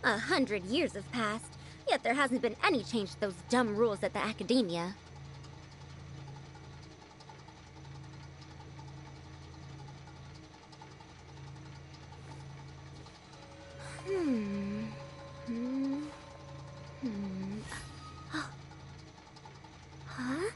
100 years have passed, yet there hasn't been any change to those dumb rules at the academia. Huh?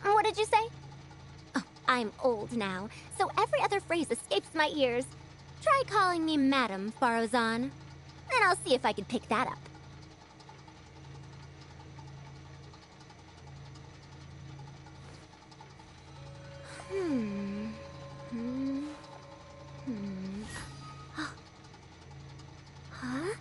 What did you say? Oh, I'm old now, so every other phrase escapes my ears. Try calling me Madam Farozan, and I'll see if I can pick that up. Huh?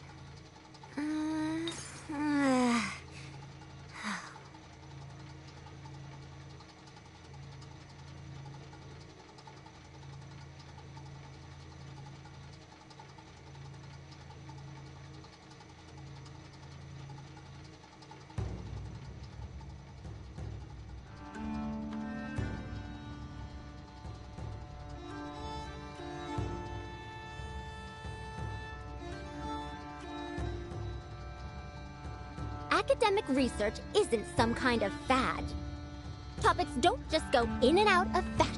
Academic research isn't some kind of fad. Topics don't just go in and out of fashion.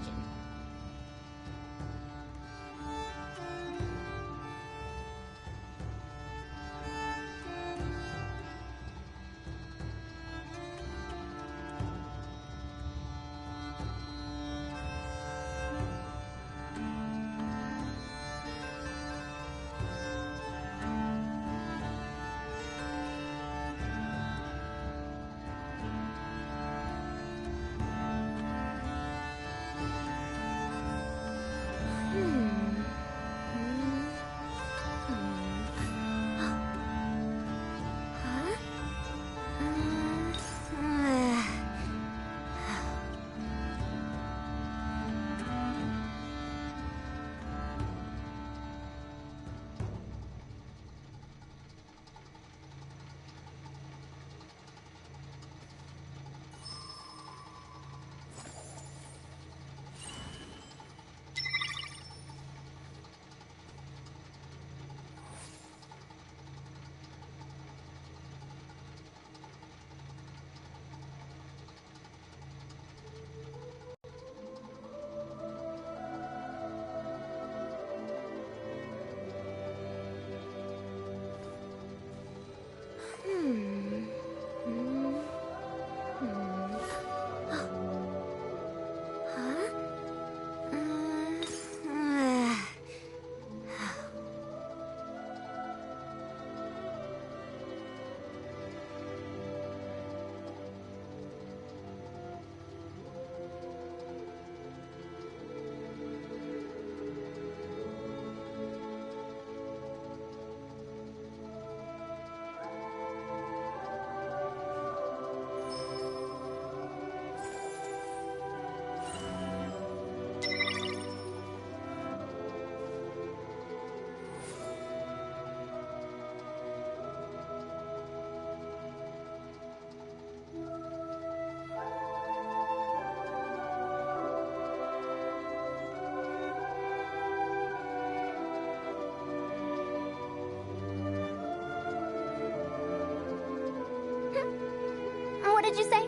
did you say?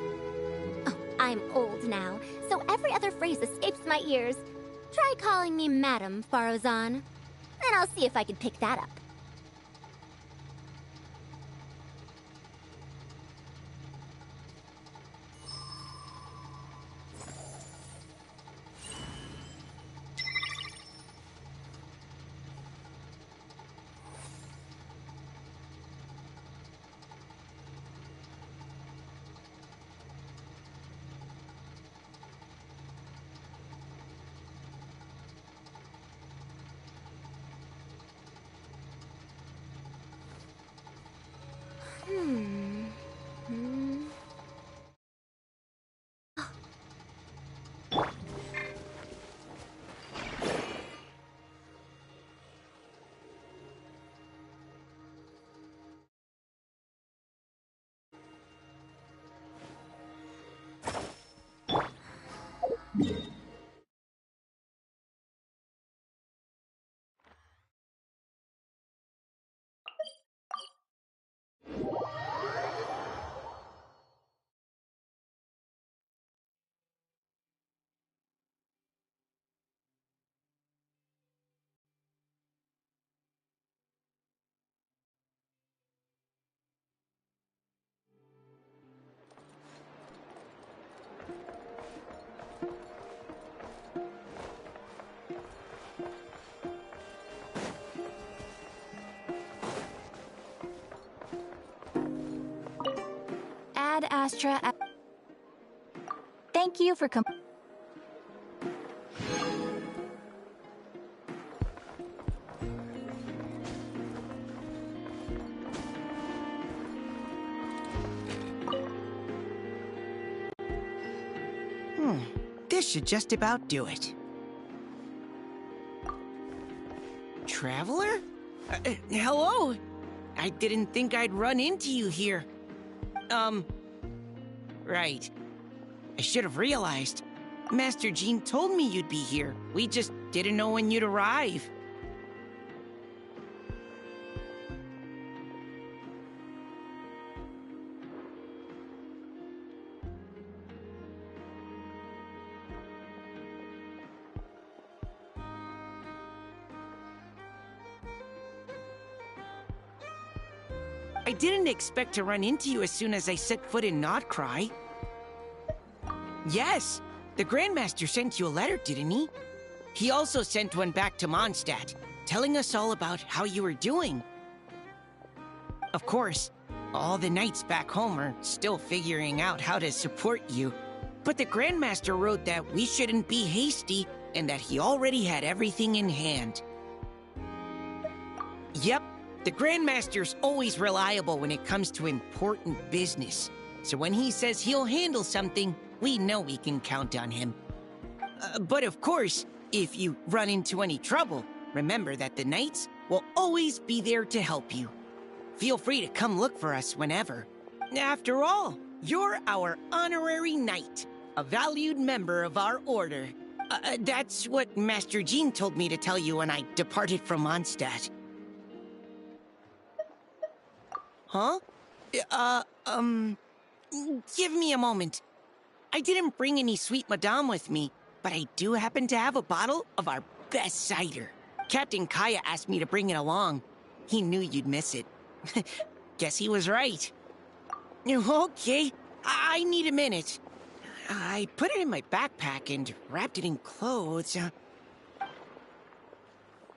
Oh, I'm old now, so every other phrase escapes my ears. Try calling me Madam, Farozan. Then I'll see if I can pick that up. Ad Astra. Thank you for This should just about do it. Traveler? Hello? I didn't think I'd run into you here. Right. I should have realized. Master Jean told me you'd be here. We just didn't know when you'd arrive. I didn't expect to run into you as soon as I set foot in Notcry. Yes, the Grandmaster sent you a letter, didn't he? He also sent one back to Mondstadt, telling us all about how you were doing. Of course, all the knights back home are still figuring out how to support you. But the Grandmaster wrote that we shouldn't be hasty and that he already had everything in hand. Yep. The Grandmaster's always reliable when it comes to important business. So when he says he'll handle something, we know we can count on him. But of course, if you run into any trouble, remember that the Knights will always be there to help you. Feel free to come look for us whenever. After all, you're our honorary Knight, a valued member of our order. That's what Master Jean told me to tell you when I departed from Mondstadt. Huh? Give me a moment. I didn't bring any sweet madame with me, but I do happen to have a bottle of our best cider. Captain Kaya asked me to bring it along. He knew you'd miss it. Guess he was right. Okay, I need a minute. I put it in my backpack and wrapped it in clothes.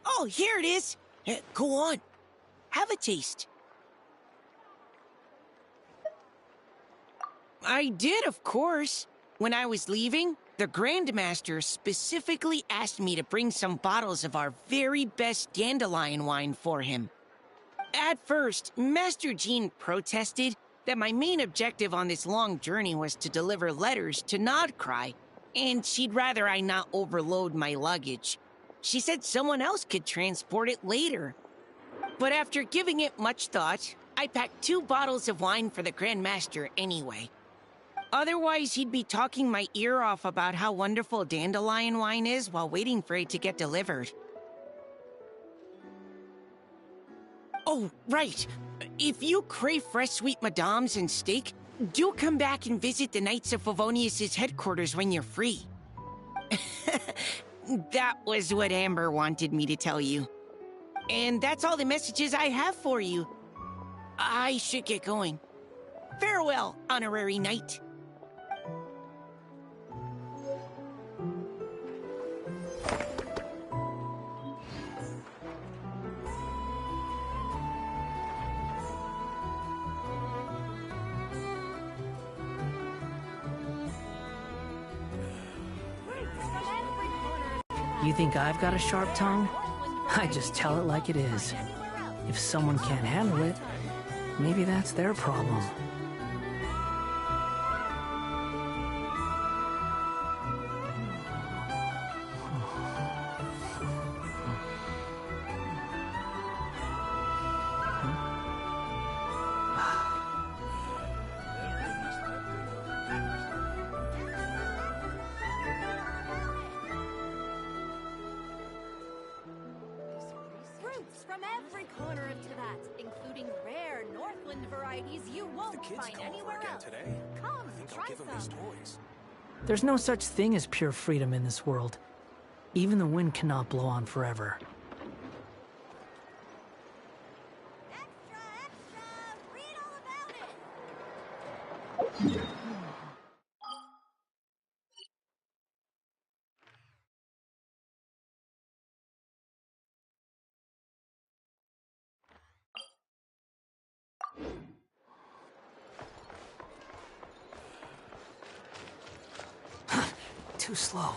Oh, here it is. Go on. Have a taste. I did, of course. When I was leaving, the Grandmaster specifically asked me to bring some bottles of our very best dandelion wine for him. At first, Master Jean protested that my main objective on this long journey was to deliver letters to Nodcry, and she'd rather I not overload my luggage. She said someone else could transport it later. But after giving it much thought, I packed 2 bottles of wine for the Grandmaster anyway. Otherwise, he'd be talking my ear off about how wonderful dandelion wine is while waiting for it to get delivered. Oh, right. If you crave fresh sweet madames and steak, Do come back and visit the Knights of Favonius' headquarters when you're free. That was what Amber wanted me to tell you. And that's all the messages I have for you. I should get going. Farewell, honorary knight. You think I've got a sharp tongue? I just tell it like it is. If someone can't handle it, maybe that's their problem. Fruits from every corner of Tibet, including rare Northland varieties you won't find anywhere else. Today. Come, I think try I'll give him his some. toys. There's no such thing as pure freedom in this world. Even the wind cannot blow on forever. Extra, extra! Read all about it! Too slow.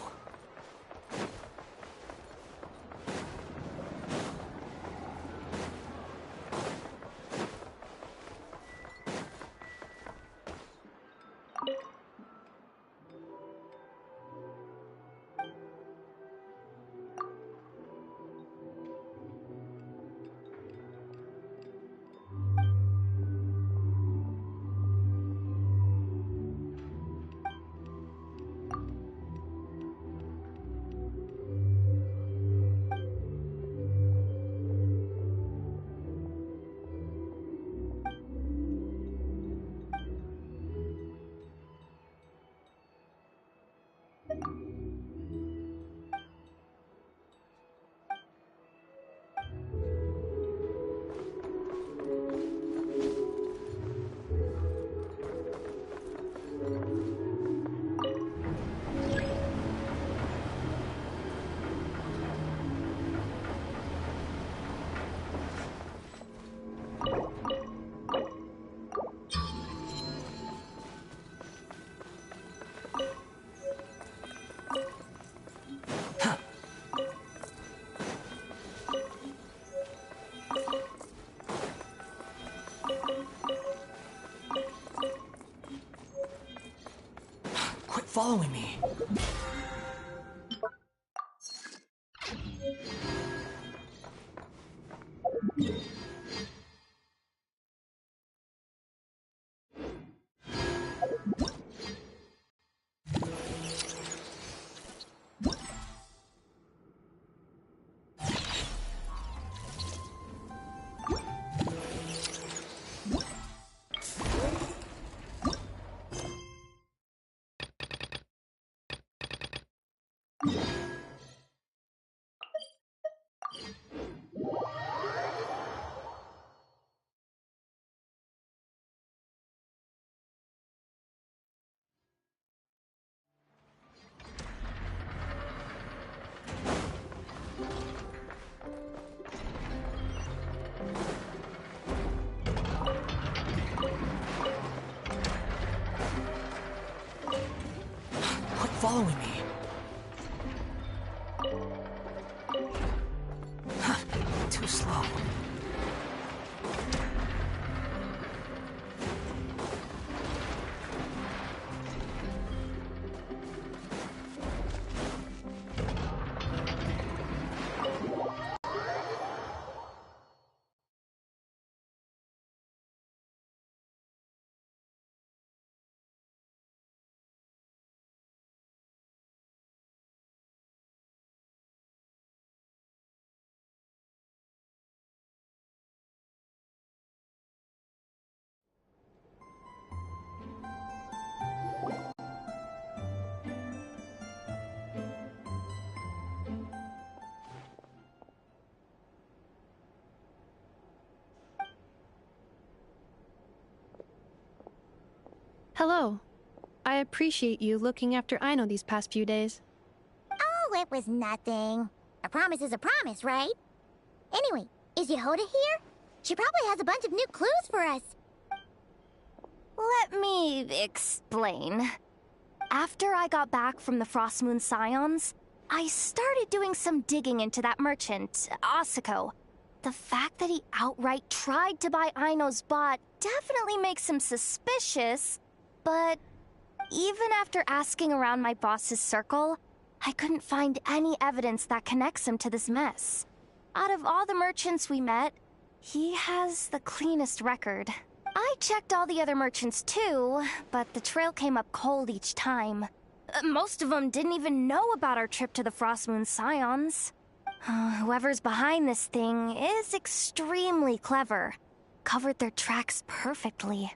Quit following me. Quit following me. Too slow. Hello. I appreciate you looking after Aino these past few days. Oh, it was nothing. A promise is a promise, right? Anyway, is Yehoda here? She probably has a bunch of new clues for us. Let me explain. After I got back from the Frost Moon Scions, I started doing some digging into that merchant, Asako. The fact that he outright tried to buy Aino's bot definitely makes him suspicious, but even after asking around my boss's circle, I couldn't find any evidence that connects him to this mess. Out of all the merchants we met, he has the cleanest record. I checked all the other merchants too, but the trail came up cold each time. Most of them didn't even know about our trip to the Frost Moon Scions. Whoever's behind this thing is extremely clever. Covered their tracks perfectly.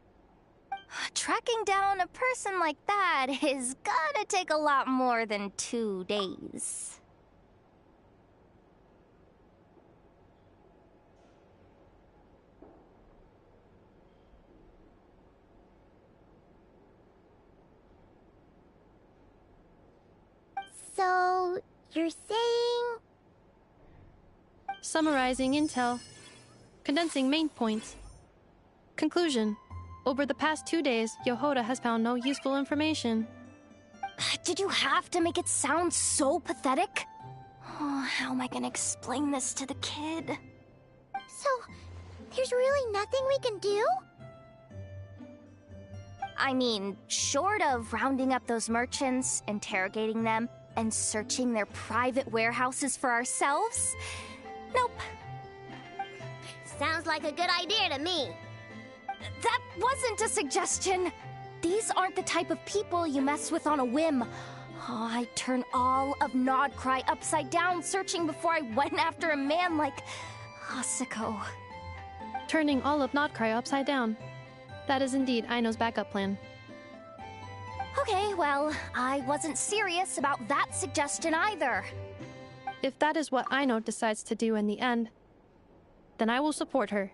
Tracking down a person like that is gonna take a lot more than 2 days. So, you're saying... Summarizing intel. Condensing main points. Conclusion. Over the past 2 days, Yehoda has found no useful information. Did you have to make it sound so pathetic? Oh, how am I gonna explain this to the kid? So, there's really nothing we can do? I mean, short of rounding up those merchants, interrogating them, and searching their private warehouses for ourselves? Nope. Sounds like a good idea to me. That wasn't a suggestion. These aren't the type of people you mess with on a whim. Oh, I'd turn all of Nodcry upside down searching before I went after a man like Asako. Turning all of Nodcry upside down. That is indeed Aino's backup plan. Okay, well, I wasn't serious about that suggestion either. If that is what Aino decides to do in the end, then I will support her.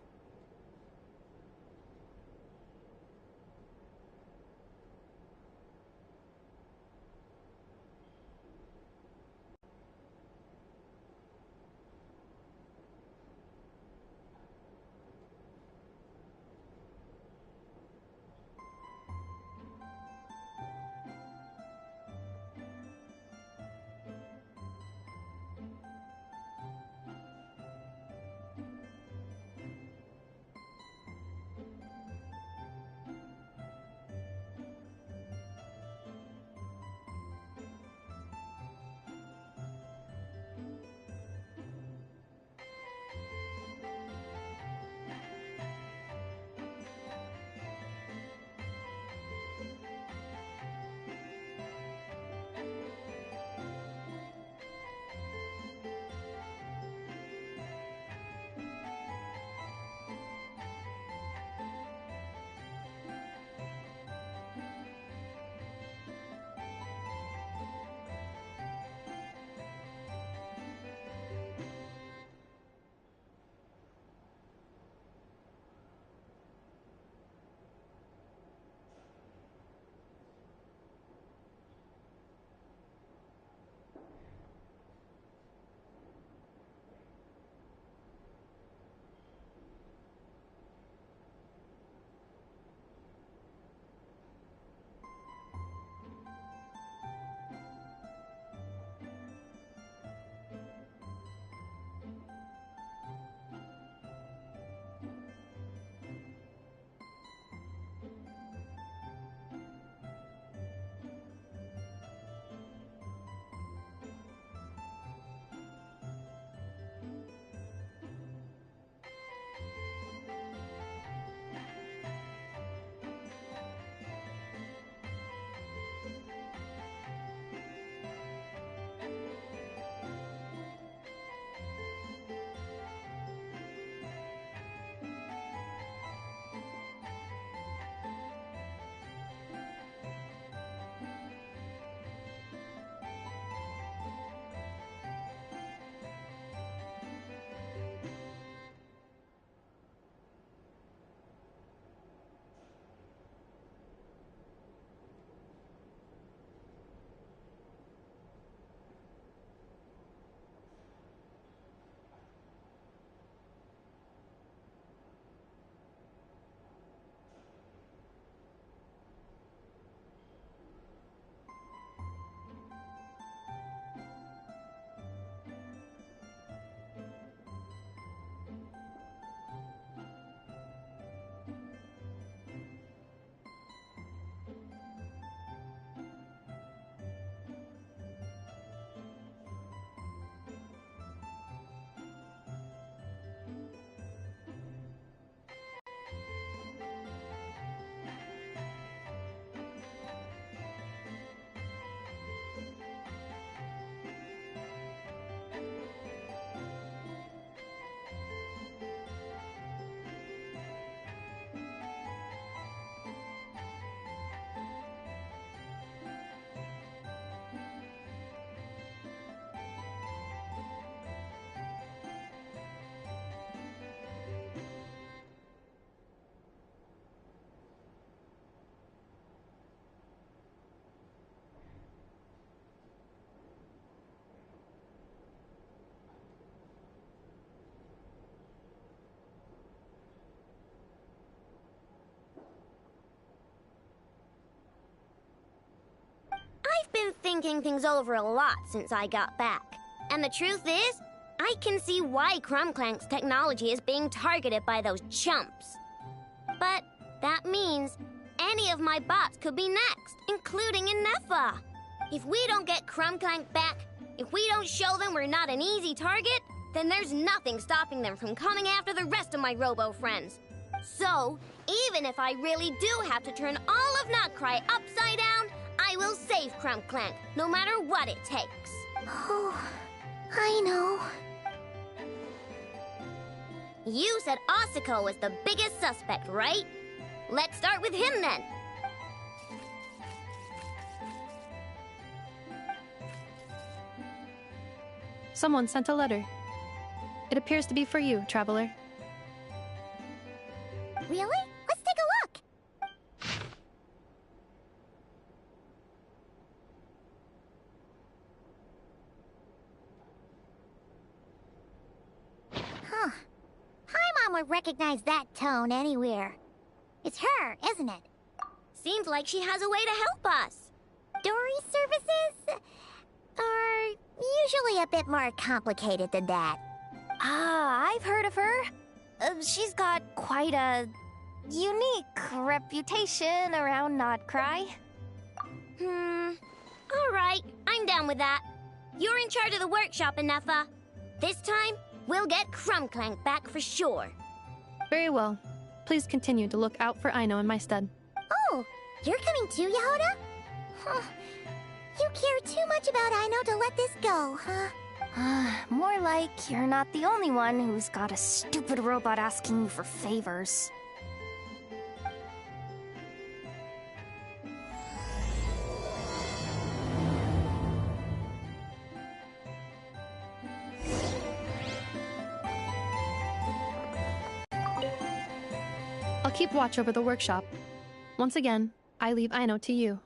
thinking things over a lot since I got back. And the truth is, I can see why Crumclank's technology is being targeted by those chumps. But that means any of my bots could be next, including Inefa. If we don't get Crumclank back, if we don't show them we're not an easy target, then there's nothing stopping them from coming after the rest of my robo-friends. So, even if I really do have to turn all of Notcry upside down, I will save Crumclank, no matter what it takes. Oh, I know. You said Asako was the biggest suspect, right? Let's start with him then. Someone sent a letter. It appears to be for you, traveler. Really? Let's take a look. Huh. Paimon would recognize that tone anywhere. It's her, isn't it? Seems like she has a way to help us. Dory services are usually a bit more complicated than that. Ah, I've heard of her. She's got quite a unique reputation around Notcry. All right, I'm down with that. You're in charge of the workshop, Inefa. This time, we'll get Crumclank back for sure. Very well. Please continue to look out for Aino in my stead. Oh, you're coming too, Yehoda? Huh. You care too much about Aino to let this go, huh? More like you're not the only one who's got a stupid robot asking you for favors. I'll keep watch over the workshop. Once again, I leave Aino to you.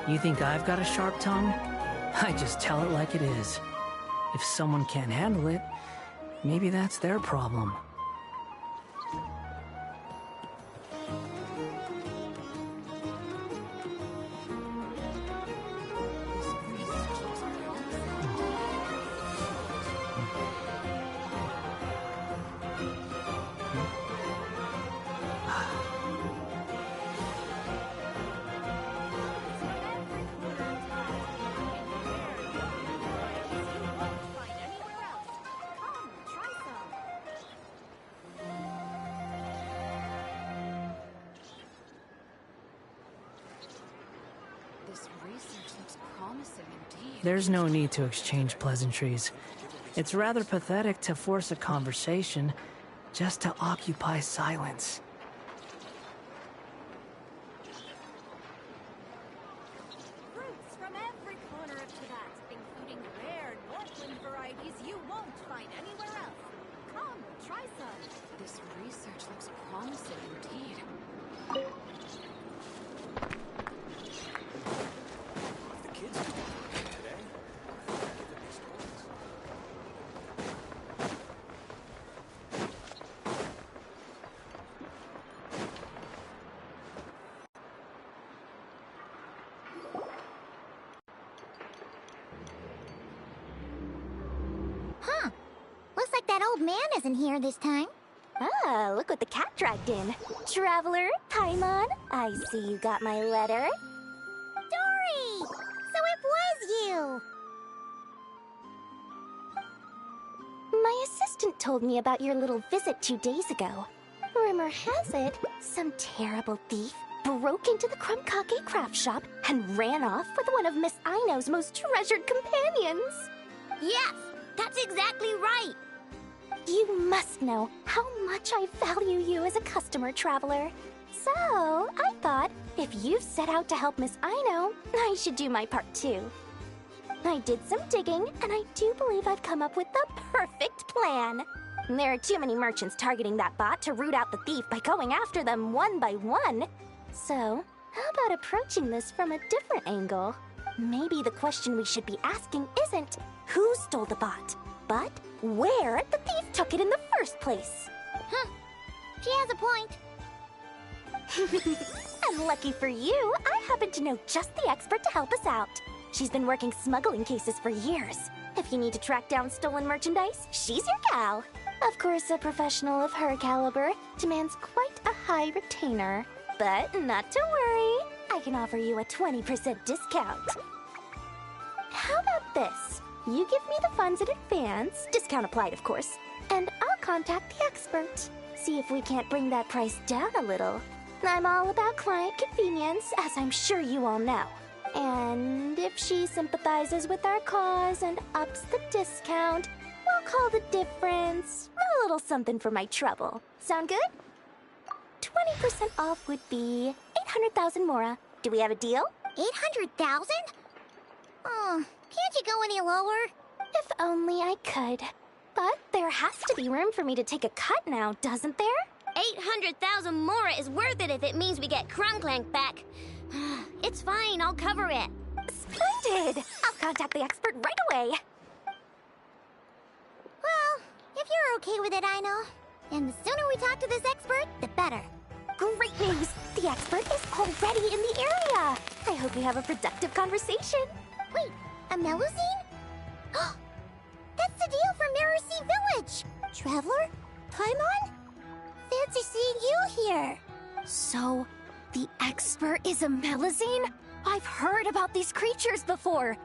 You think I've got a sharp tongue? I just tell it like it is. If someone can't handle it, maybe that's their problem. There's no need to exchange pleasantries. It's rather pathetic to force a conversation just to occupy silence. Fruits from every corner of Tibet, including rare Northland varieties you won't find anywhere else. Come, try some. This research looks promising indeed. Huh. Looks like that old man isn't here this time. Ah, look what the cat dragged in. Traveler, Paimon, I see you got my letter. Dory! So it was you! My assistant told me about your little visit 2 days ago. Rumor has it, some terrible thief broke into the Krumkake craft shop and ran off with one of Miss Aino's most treasured companions. Yes, that's exactly right. You must know how much I value you as a customer, Traveler. So, I thought, if you set out to help Miss Aino, I should do my part too. I did some digging, and I do believe I've come up with the perfect plan. There are too many merchants targeting that bot to root out the thief by going after them one by one. So, how about approaching this from a different angle? Maybe the question we should be asking isn't who stole the bot, but where the thief took it in the first place. Huh. She has a point. And lucky for you, I happen to know just the expert to help us out. She's been working smuggling cases for years. If you need to track down stolen merchandise, she's your gal. Of course, a professional of her caliber demands quite a high retainer. But not to worry, I can offer you a 20% discount. How about this? You give me the funds in advance, discount applied of course, and I'll contact the expert. See if we can't bring that price down a little. I'm all about client convenience, as I'm sure you all know. And if she sympathizes with our cause and ups the discount, we'll call the difference a little something for my trouble. Sound good? 20% off would be 800,000 mora. Do we have a deal? 800,000? Oh, can't you go any lower? If only I could. But there has to be room for me to take a cut now, doesn't there? 800,000 mora is worth it if it means we get Krumklank back. It's fine, I'll cover it. Splendid! I'll contact the expert right away. Well, if you're okay with it, I know. And the sooner we talk to this expert, the better. Great news! The expert is already in the area! I hope you have a productive conversation. Wait, a Melusine? That's the deal from Mirror Sea Village! Traveler? Paimon? Fancy seeing you here! So, the expert is a Melusine? I've heard about these creatures before.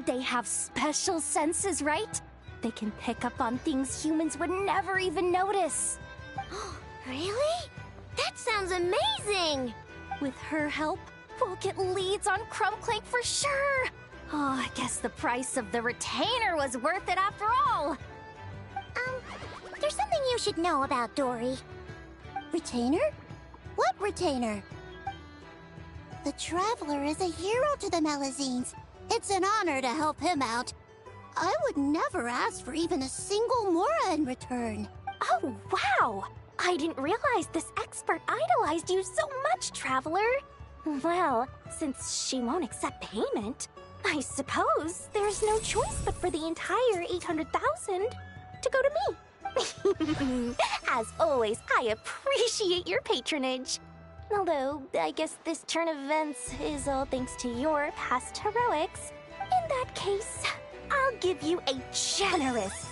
They have special senses, right? They can pick up on things humans would never even notice. Really? That sounds amazing! With her help, we'll get leads on Krumklank for sure. Oh, I guess the price of the retainer was worth it after all. There's something you should know about Dory. Retainer? What retainer? The Traveler is a hero to the Melusines. It's an honor to help him out. I would never ask for even a single mora in return. Oh, wow! I didn't realize this expert idolized you so much, Traveler. Well, since she won't accept payment, I suppose there's no choice but for the entire 800,000 to go to me. As always, I appreciate your patronage. Although, I guess this turn of events is all thanks to your past heroics. In that case, I'll give you a generous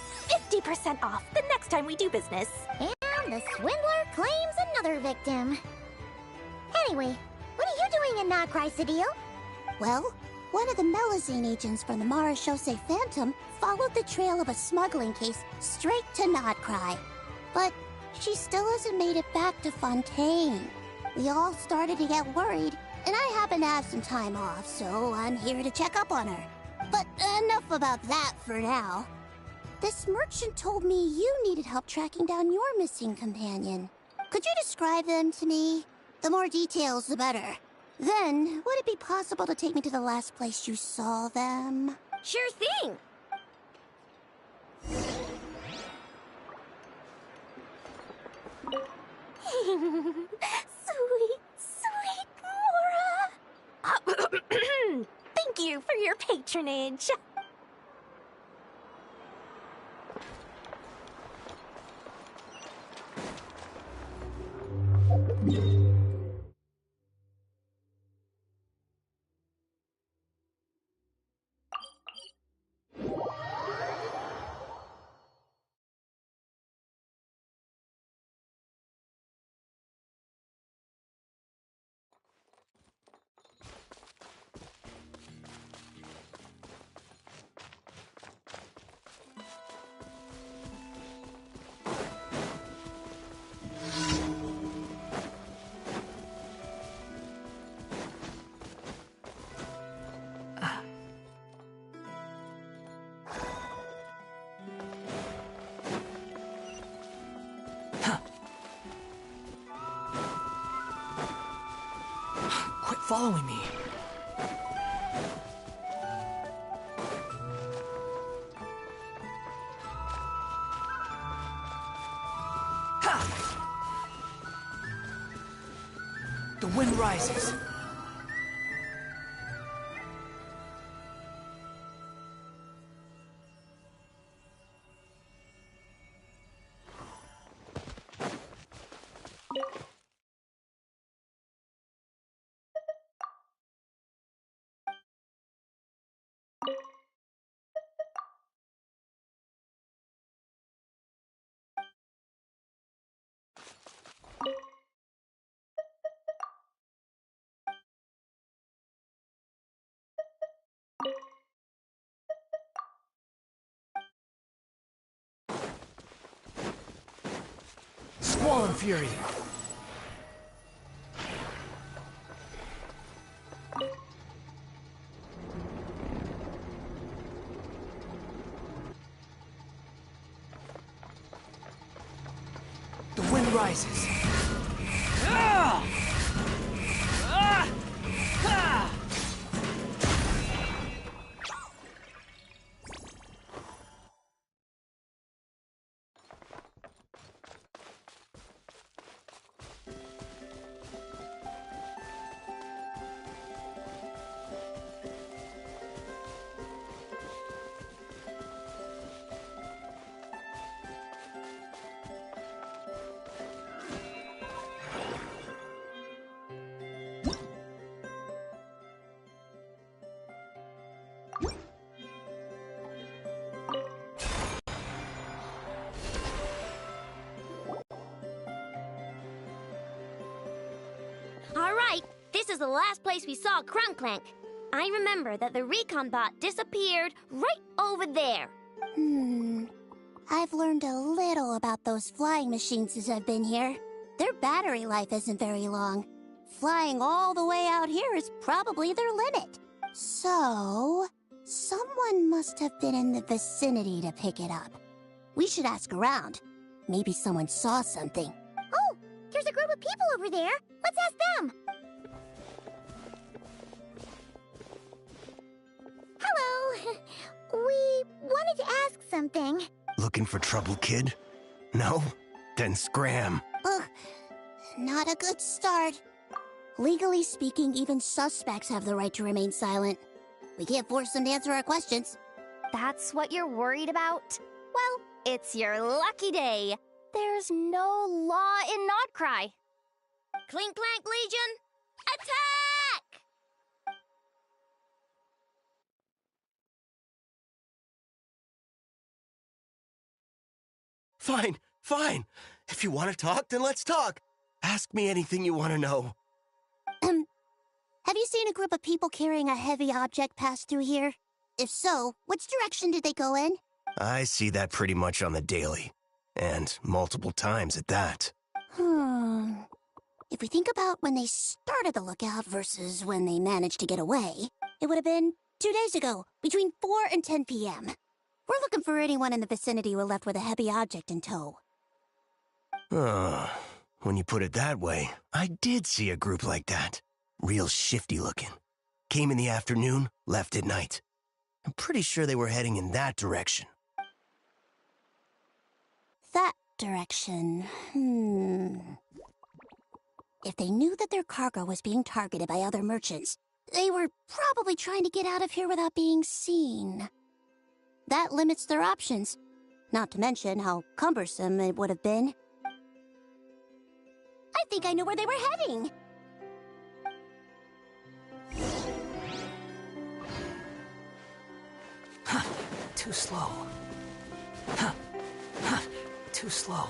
50% off the next time we do business. And the swindler claims another victim. Anyway, what are you doing in Not Crycedeal? Well, one of the Melazine agents from the Marechaussee Phantom followed the trail of a smuggling case straight to Notcry. But she still hasn't made it back to Fontaine. We all started to get worried, and I happen to have some time off, so I'm here to check up on her. But enough about that for now. This merchant told me you needed help tracking down your missing companion. Could you describe them to me? The more details, the better. Then, would it be possible to take me to the last place you saw them? Sure thing. Sweet, sweet Mora! Thank you for your patronage. Quit following me. Ha! The wind rises. Squall and fury. The wind rises. Ah! Ah! Ah! All right, this is the last place we saw Crunkclank. I remember that the recon bot disappeared right over there. I've learned a little about those flying machines since I've been here. Their battery life isn't very long. Flying all the way out here is probably their limit. So, someone must have been in the vicinity to pick it up. We should ask around. Maybe someone saw something. Oh, there's a group of people over there. Let's ask them. Hello. We wanted to ask something. Looking for trouble, kid? No? Then scram. Ugh, not a good start. Legally speaking, even suspects have the right to remain silent. We can't force them to answer our questions. That's what you're worried about? Well, it's your lucky day. There's no law in Nodcry. Clink Clank Legion, attack! Fine, fine. If you want to talk, then let's talk. Ask me anything you want to know. Have you seen a group of people carrying a heavy object pass through here? If so, which direction did they go in? I see that pretty much on the daily. And multiple times at that. If we think about when they started the lookout versus when they managed to get away, it would have been 2 days ago, between 4 and 10 p.m. We're looking for anyone in the vicinity who left with a heavy object in tow. When you put it that way, I did see a group like that. Real shifty looking. Came in the afternoon, left at night. I'm pretty sure they were heading in that direction. That direction, If they knew that their cargo was being targeted by other merchants, they were probably trying to get out of here without being seen. That limits their options, not to mention how cumbersome it would have been. I think I know where they were heading! Too slow. Too slow.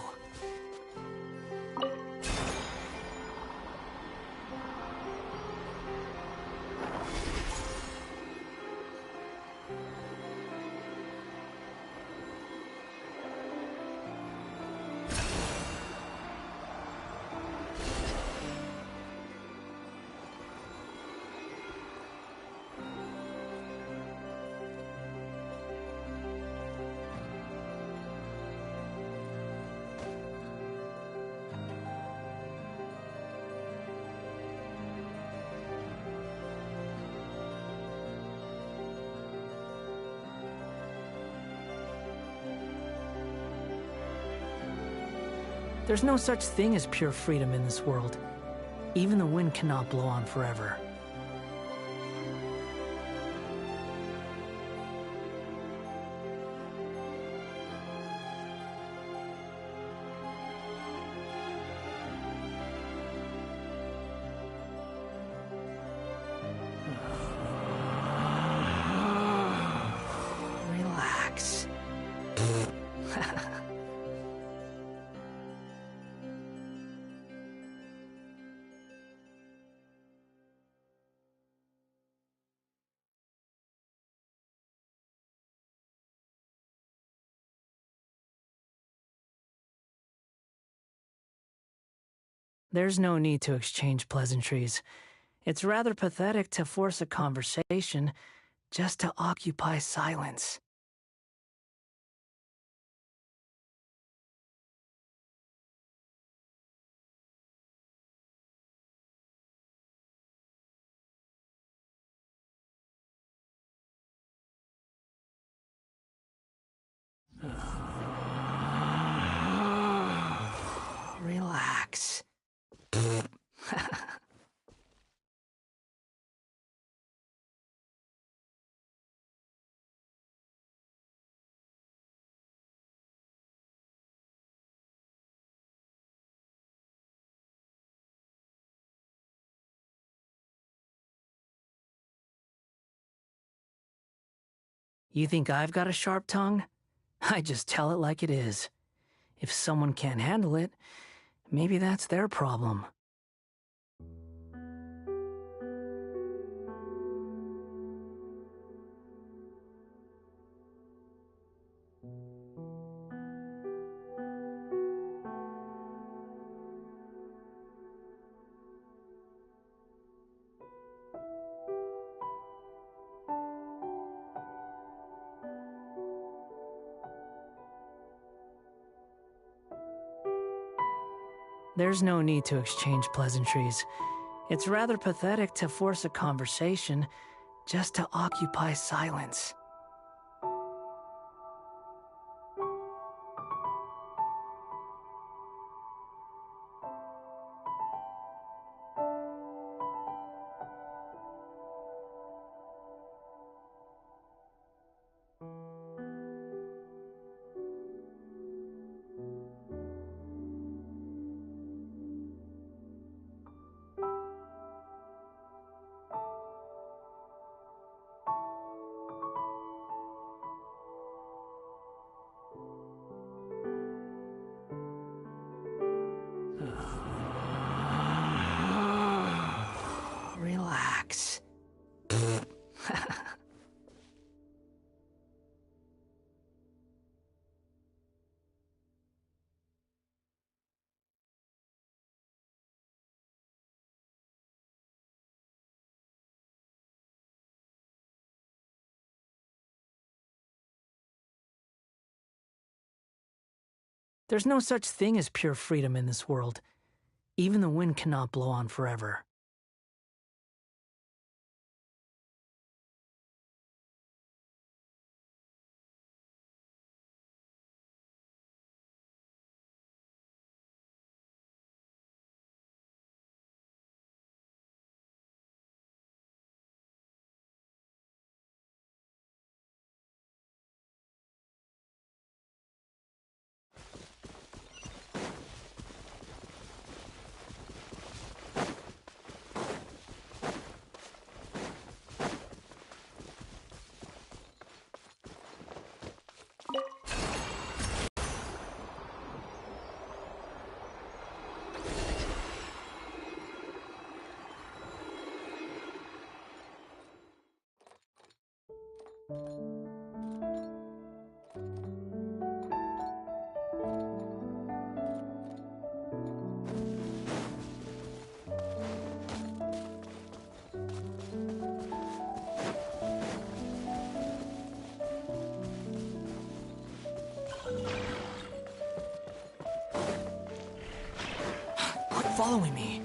There's no such thing as pure freedom in this world. Even the wind cannot blow on forever. Relax. There's no need to exchange pleasantries. It's rather pathetic to force a conversation just to occupy silence. Relax. You think I've got a sharp tongue? I just tell it like it is. If someone can't handle it, maybe that's their problem. There's no need to exchange pleasantries. It's rather pathetic to force a conversation just to occupy silence. relax. There's no such thing as pure freedom in this world. Even the wind cannot blow on forever. Quit following me.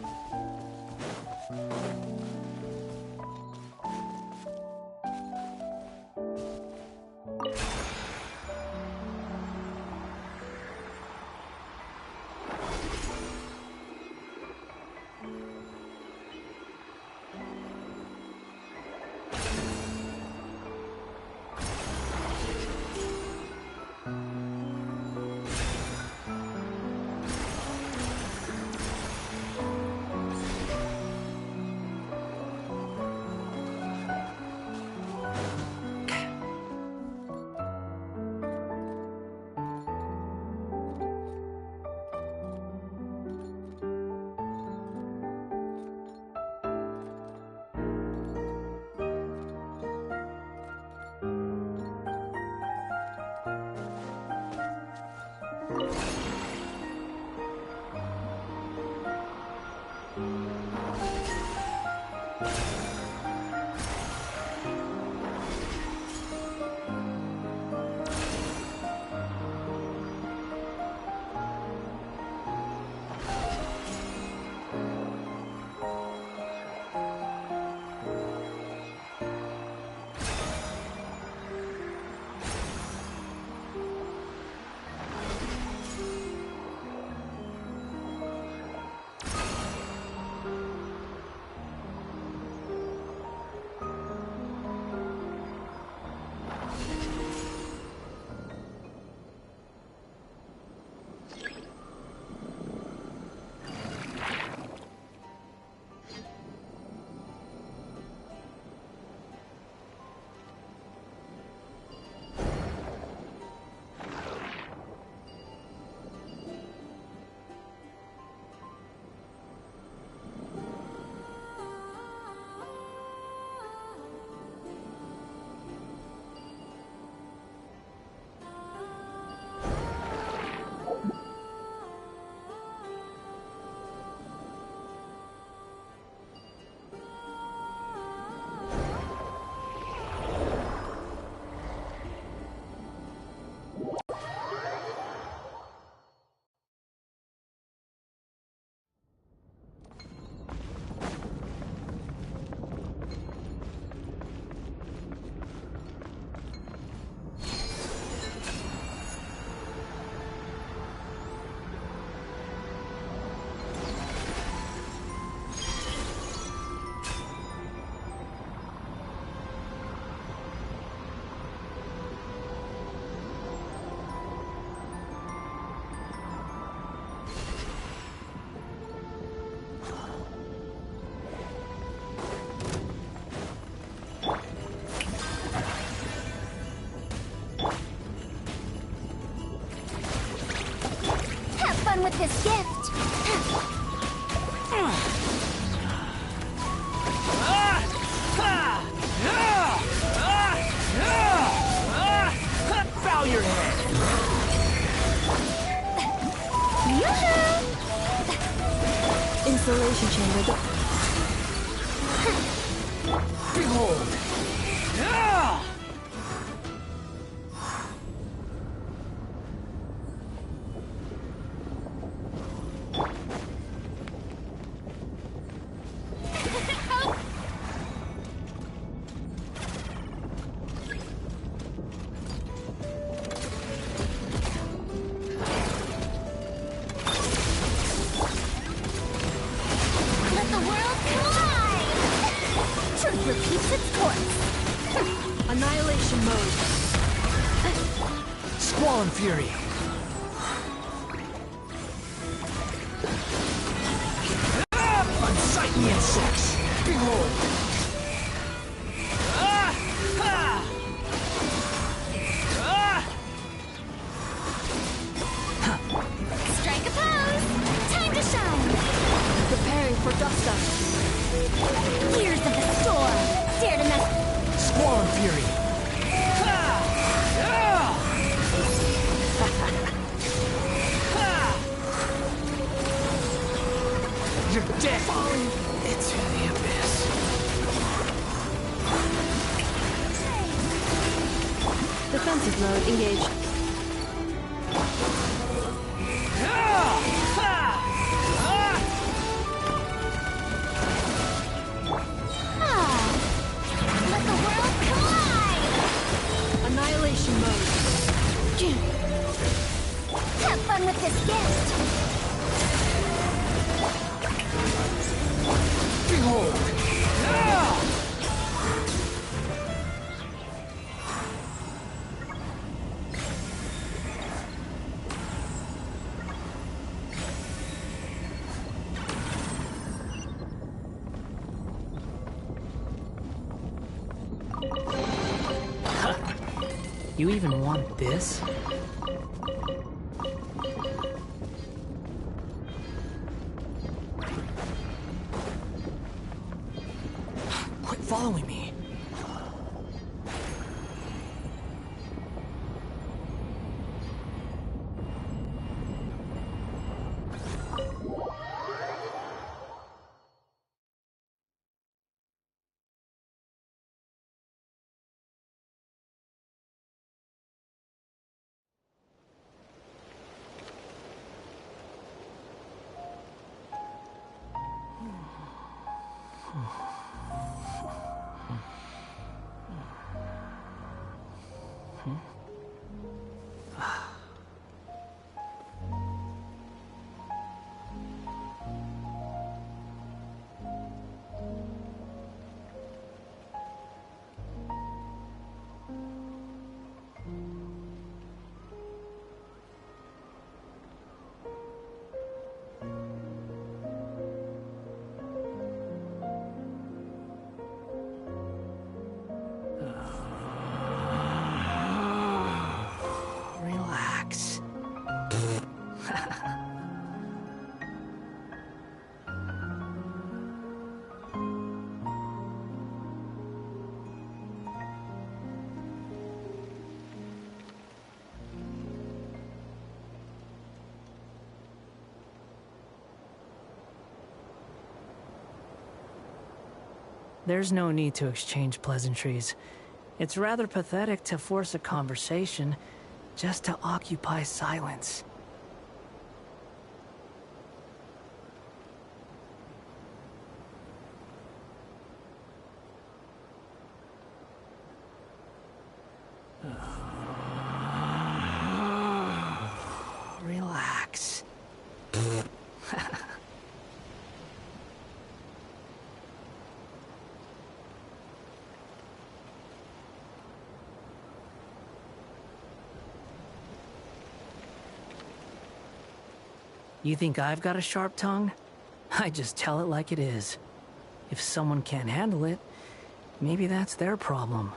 With this gift. Behold! Ah! Let the world collide! Truth repeats its course. Annihilation mode. Squall and fury. Unsightly insects. Behold! Ah! Ha! Ah! Strike a pose! Time to shine! Preparing for dust up. Years of the storm! Dare to mess... Squall and fury. Ha! Ah! Ha! You're dead. Falling into the abyss. Defensive mode engaged. Ah! Ha! Ah! Let the world collide! Annihilation mode. Have fun with this gift! Behold! Ah! You even want this? Quit following me. Relax. There's no need to exchange pleasantries. It's rather pathetic to force a conversation just to occupy silence. Relax. You think I've got a sharp tongue? I just tell it like it is. If someone can't handle it, maybe that's their problem.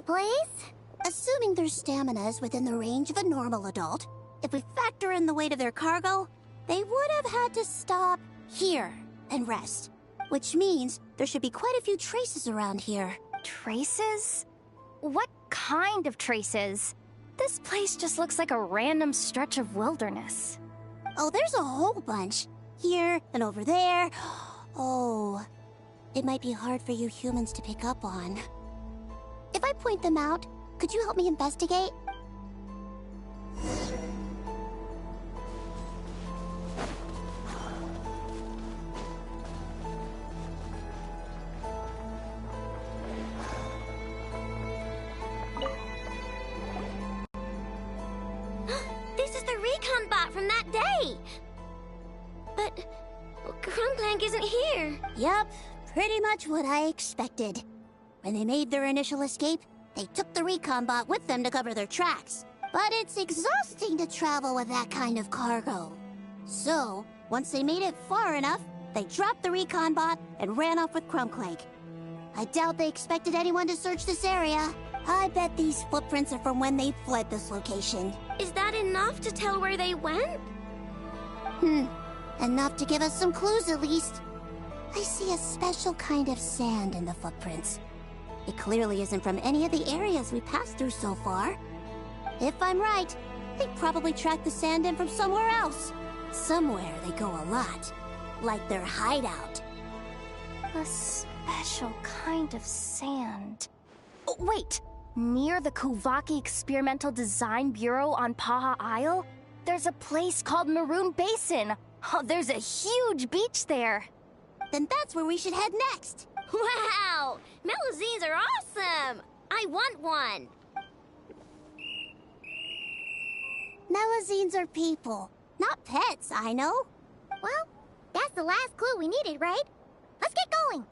place? Assuming their stamina is within the range of a normal adult, if we factor in the weight of their cargo, they would have had to stop here and rest. Which means there should be quite a few traces around here. Traces? What kind of traces? This place just looks like a random stretch of wilderness. Oh, there's a whole bunch. Here and over there. Oh, it might be hard for you humans to pick up on. If I point them out, could you help me investigate? This is the recon bot from that day! But Crumblank isn't here. Yup, pretty much what I expected. When they made their initial escape, they took the recon bot with them to cover their tracks. But it's exhausting to travel with that kind of cargo. So, once they made it far enough, they dropped the recon bot and ran off with Crumblank. I doubt they expected anyone to search this area. I bet these footprints are from when they fled this location. Is that enough to tell where they went? Enough to give us some clues at least. I see a special kind of sand in the footprints. It clearly isn't from any of the areas we passed through so far. If I'm right, they probably tracked the sand in from somewhere else. Somewhere they go a lot. Like their hideout. A special kind of sand. Oh, wait! Near the Kuvaki Experimental Design Bureau on Paha Isle, there's a place called Maroon Basin. Oh, there's a huge beach there. Then that's where we should head next. Wow! Melazines are awesome! I want one! Melazines are people, not pets, I know. Well, that's the last clue we needed, right? Let's get going!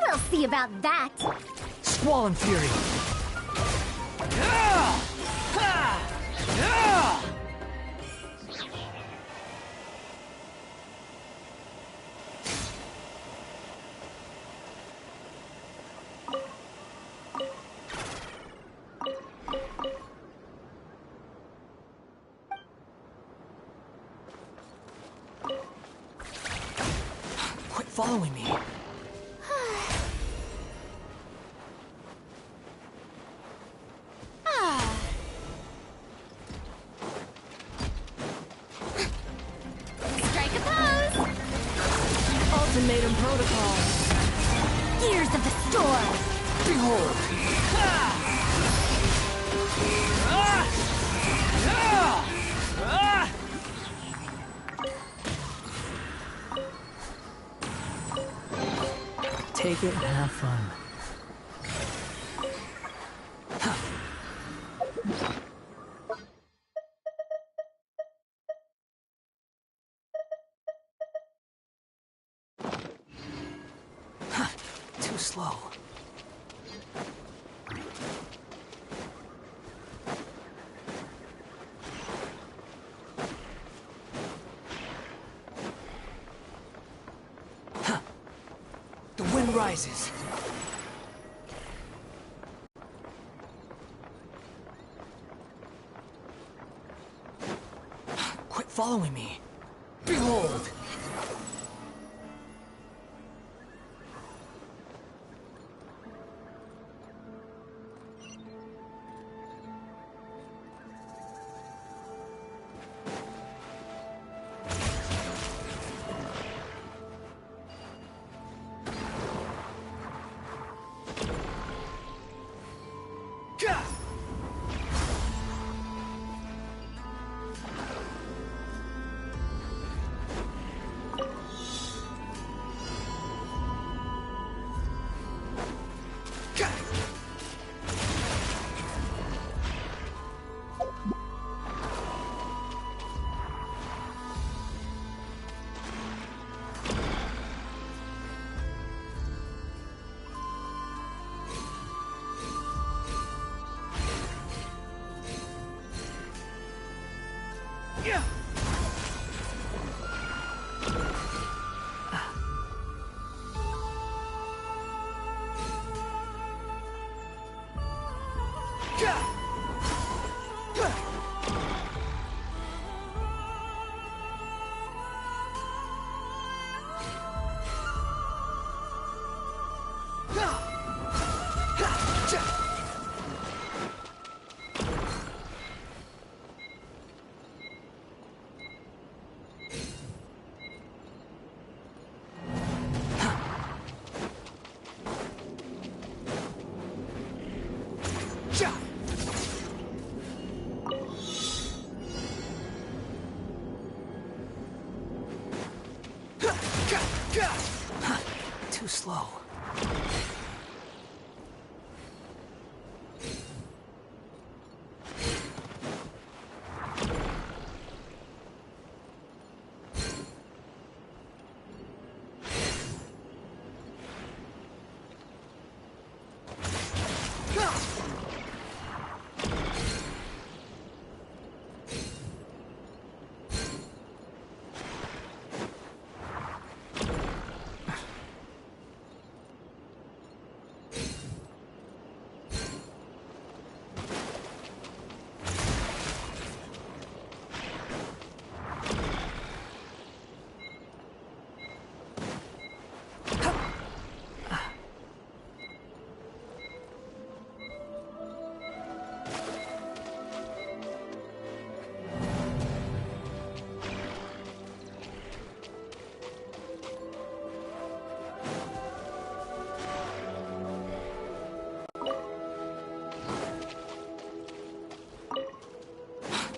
We'll see about that. Squall and Fury. Quit following me. Ultimatum protocol. Gears of the storm. Behold. Take it and have fun. Too slow. The wind rises. Quit following me. Behold! Too slow.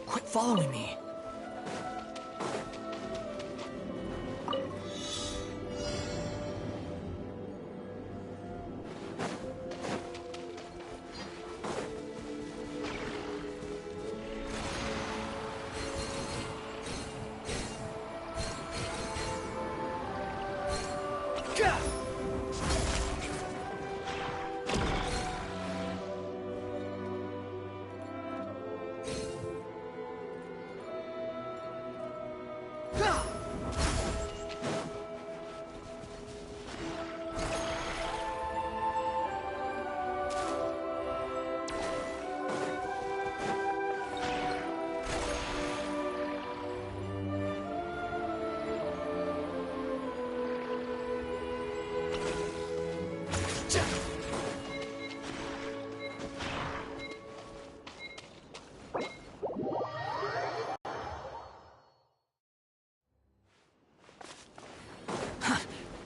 Quit following me.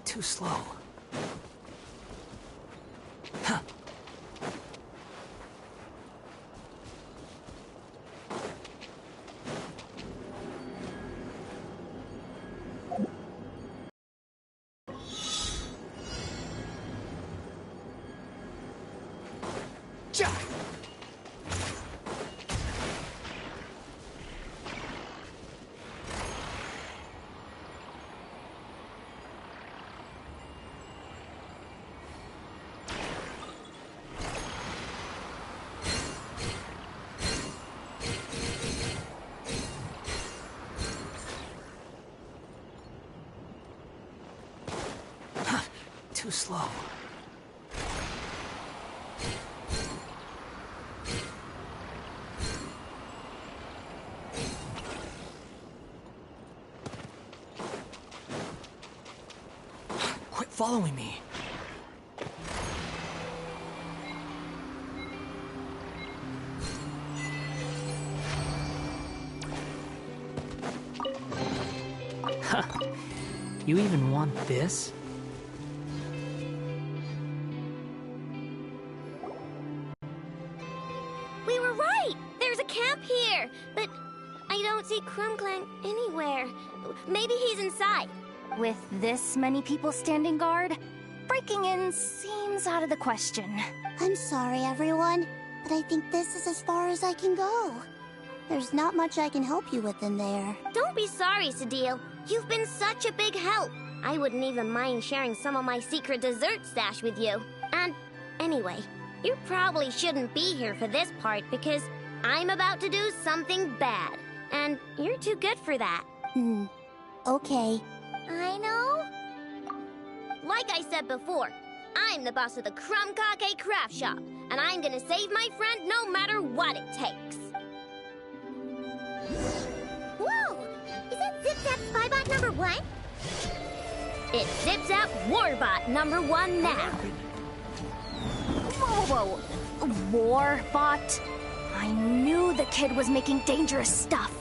Too slow. Huh. Too slow. Quit following me. Huh. You even want this? We were right! There's a camp here! But I don't see Crumclank anywhere. Maybe he's inside. With this many people standing guard, breaking in seems out of the question. I'm sorry, everyone, but I think this is as far as I can go. There's not much I can help you with in there. Don't be sorry, Sadil. You've been such a big help. I wouldn't even mind sharing some of my secret dessert stash with you. And anyway, you probably shouldn't be here for this part because I'm about to do something bad. And you're too good for that. Okay. I know. Like I said before, I'm the boss of the Crumb Kake Craft Shop, and I'm gonna save my friend no matter what it takes. Whoa! Is that Zip-Zap Spybot number 1? It's Zip-Zap Warbot number 1 now. Whoa, Warbot? I knew the kid was making dangerous stuff.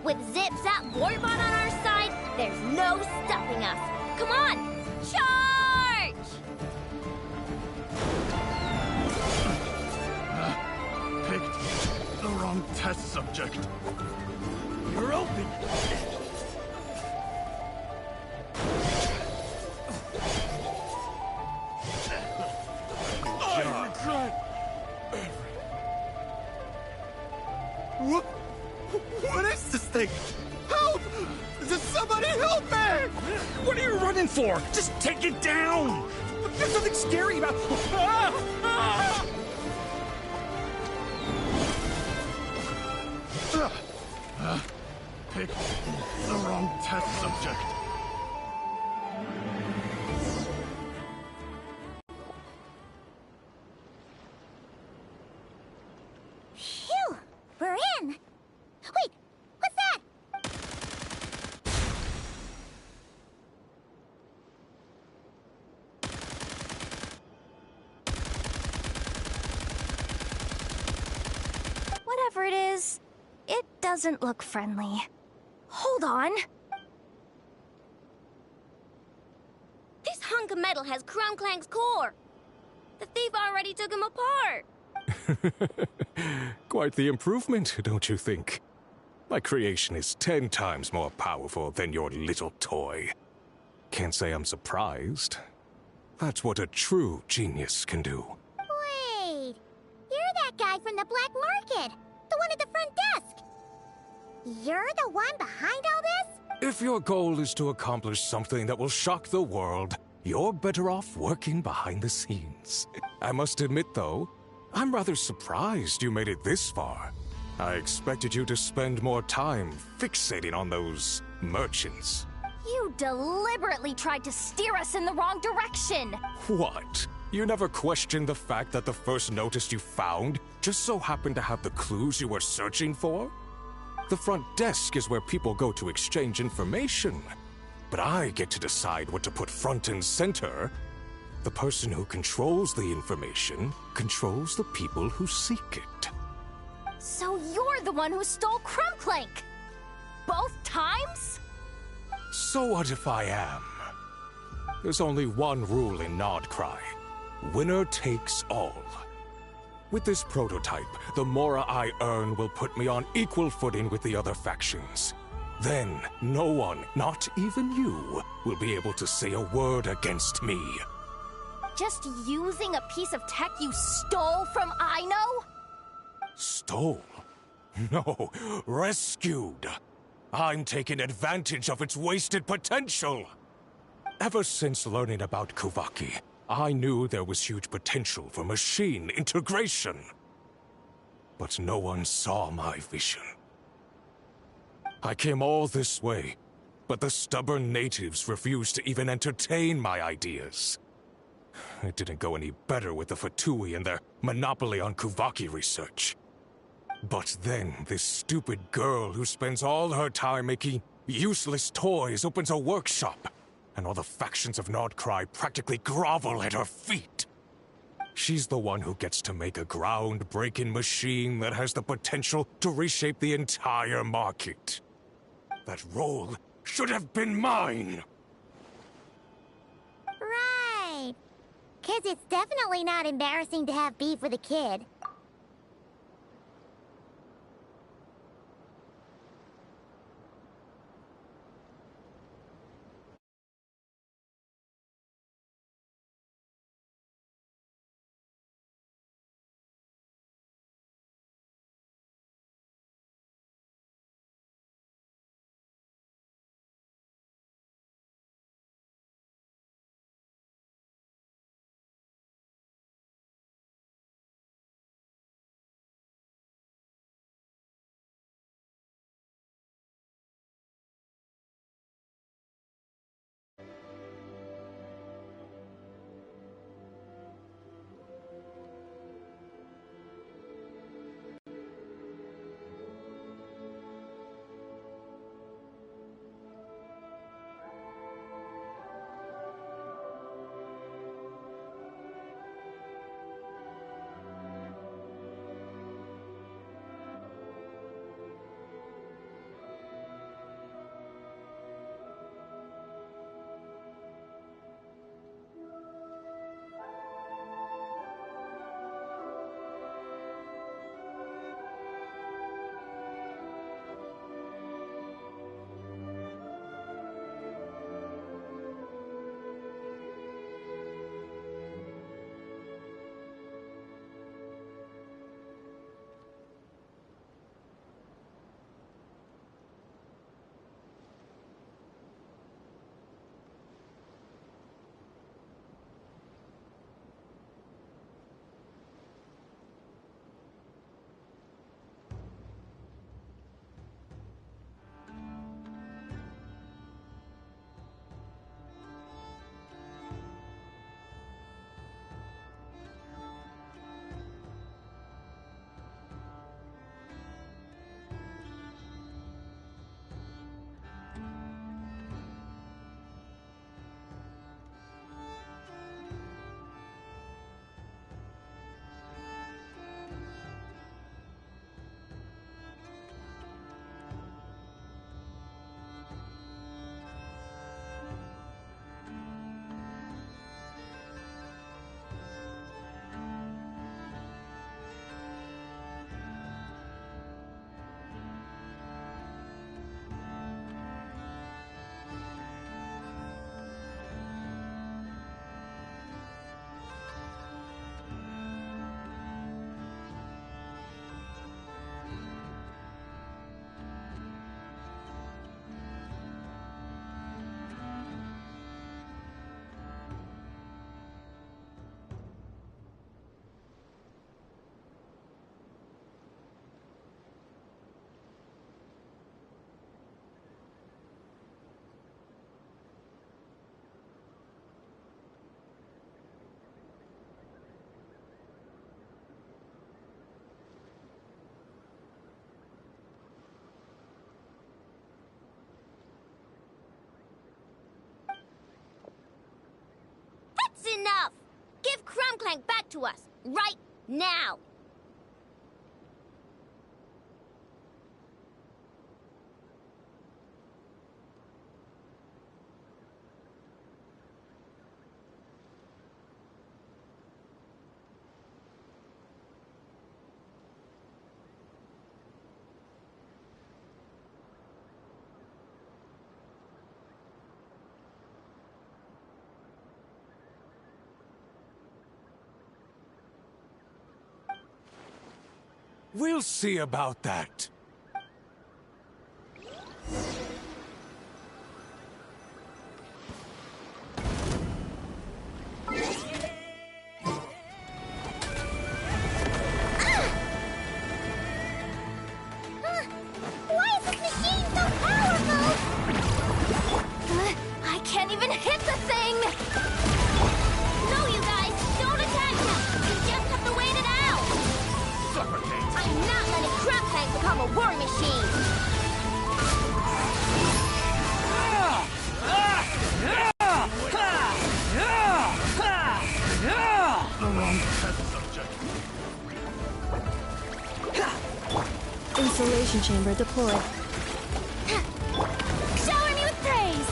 With Zip-Zap Warbot on our side, there's no stopping us. Come on, charge! Picked the wrong test subject. You're open. I regret. What is this thing? Help! Does somebody help me? What are you running for? Just take it down! There's nothing scary about... Picked the wrong test subject. Phew! We're in! Wait! What's that? Whatever it is, it doesn't look friendly. Hold on. This hunk of metal has Crumclank's core. The thief already took him apart. Quite the improvement, don't you think? My creation is 10 times more powerful than your little toy. Can't say I'm surprised. That's what a true genius can do. Wait! You're that guy from the black market! The one at the front desk! You're the one behind all this? If your goal is to accomplish something that will shock the world, you're better off working behind the scenes. I must admit, though, I'm rather surprised you made it this far. I expected you to spend more time fixating on those merchants. You deliberately tried to steer us in the wrong direction. What? You never questioned the fact that the first notice you found just so happened to have the clues you were searching for? The front desk is where people go to exchange information. But I get to decide what to put front and center. The person who controls the information controls the people who seek it. So you're the one who stole Crumclank? Both times? So what if I am? There's only one rule in Nodcry. Winner takes all. With this prototype, the more I earn will put me on equal footing with the other factions. Then, no one, not even you, will be able to say a word against me. Just using a piece of tech you stole from Ino? Stole? No, rescued. I'm taking advantage of its wasted potential. Ever since learning about Kuvaki, I knew there was huge potential for machine integration. But no one saw my vision. I came all this way, but the stubborn natives refused to even entertain my ideas. It didn't go any better with the Fatui and their monopoly on Kuvaki research. But then, this stupid girl who spends all her time making useless toys opens a workshop, and all the factions of Nodcry practically grovel at her feet. She's the one who gets to make a groundbreaking machine that has the potential to reshape the entire market. That role should have been mine! Right. 'Cause it's definitely not embarrassing to have beef with a kid. Crumclank back to us, right now! We'll see about that. Why is this machine so powerful? I can't even hit the thing! No, you guys, don't attack him! You just have to wait it out! I'm not letting Crumclank become a war machine! Insulation chamber deployed. Shower me with praise!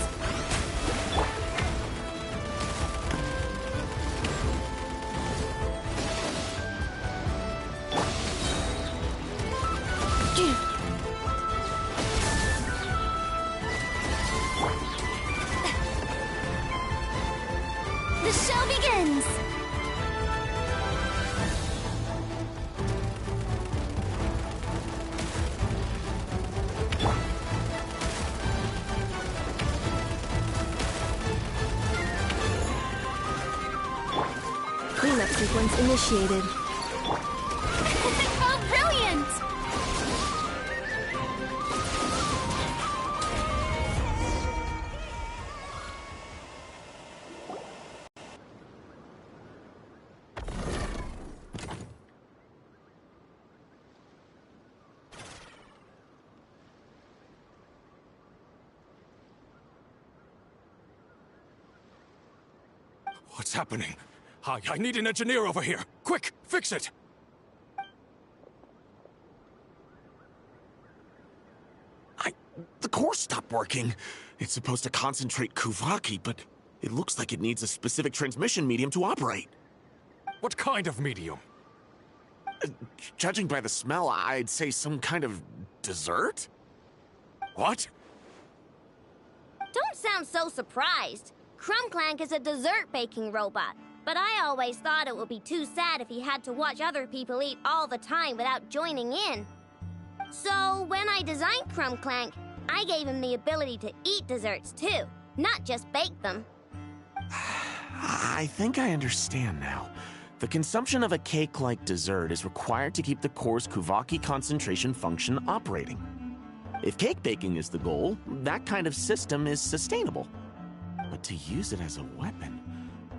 The show begins! Cleanup sequence initiated. Oh, brilliant! What's happening? I need an engineer over here. Quick, fix it! The core stopped working. It's supposed to concentrate Kuvaki, but it looks like it needs a specific transmission medium to operate. What kind of medium? Judging by the smell, I'd say some kind of dessert? What? Don't sound so surprised. Crumclank is a dessert baking robot, but I always thought it would be too sad if he had to watch other people eat all the time without joining in. So when I designed Crumclank, I gave him the ability to eat desserts too, not just bake them. I think I understand now. The consumption of a cake-like dessert is required to keep the core's Kuvaki concentration function operating. If cake baking is the goal, that kind of system is sustainable. But to use it as a weapon,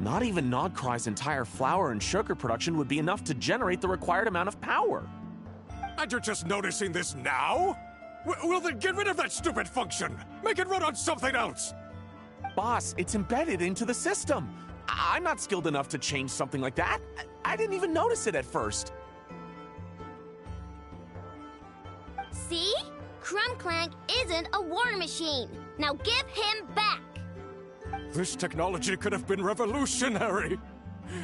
not even Nodcry's entire flour and sugar production would be enough to generate the required amount of power. And you're just noticing this now? Well then get rid of that stupid function! Make it run on something else! Boss, it's embedded into the system. I'm not skilled enough to change something like that. I didn't even notice it at first. See? Crumclank isn't a war machine. Now give him back. This technology could have been revolutionary.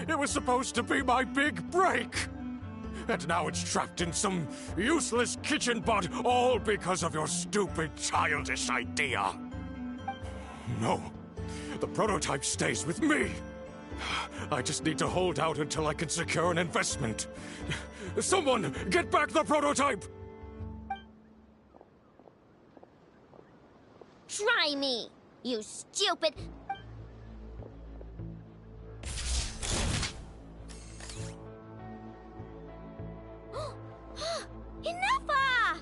It was supposed to be my big break. And now it's trapped in some useless kitchen bot, all because of your stupid, childish idea. No, the prototype stays with me. I just need to hold out until I can secure an investment. Someone, get back the prototype! Try me, you stupid... Enough!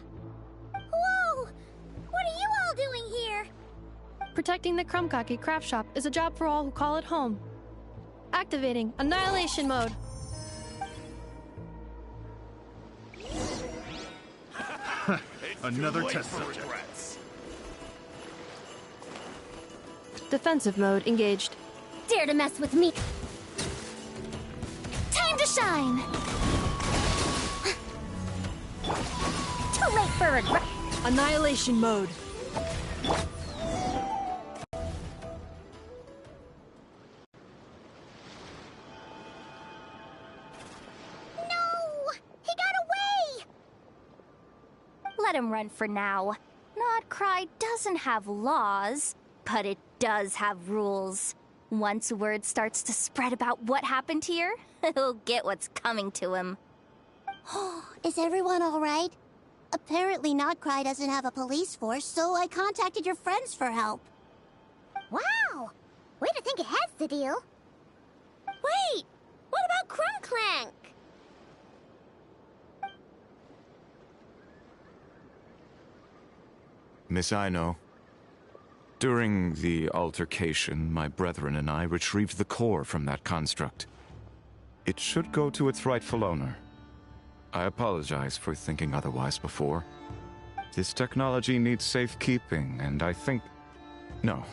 Whoa! What are you all doing here? Protecting the Crumcaki craft shop is a job for all who call it home. Activating annihilation mode. Another test subject. Defensive mode engaged. Dare to mess with me? to shine! Too late for regret. Annihilation mode. He got away! Let him run for now. Notcry doesn't have laws, but it does have rules. Once word starts to spread about what happened here, he'll get what's coming to him. Is everyone all right? Apparently Notcry doesn't have a police force, so I contacted your friends for help. Wow! Way to think ahead's the deal. Wait! What about Crumclank? Miss Aino, during the altercation, my brethren and I retrieved the core from that construct. It should go to its rightful owner. I apologize for thinking otherwise before. This technology needs safekeeping, and I think... No.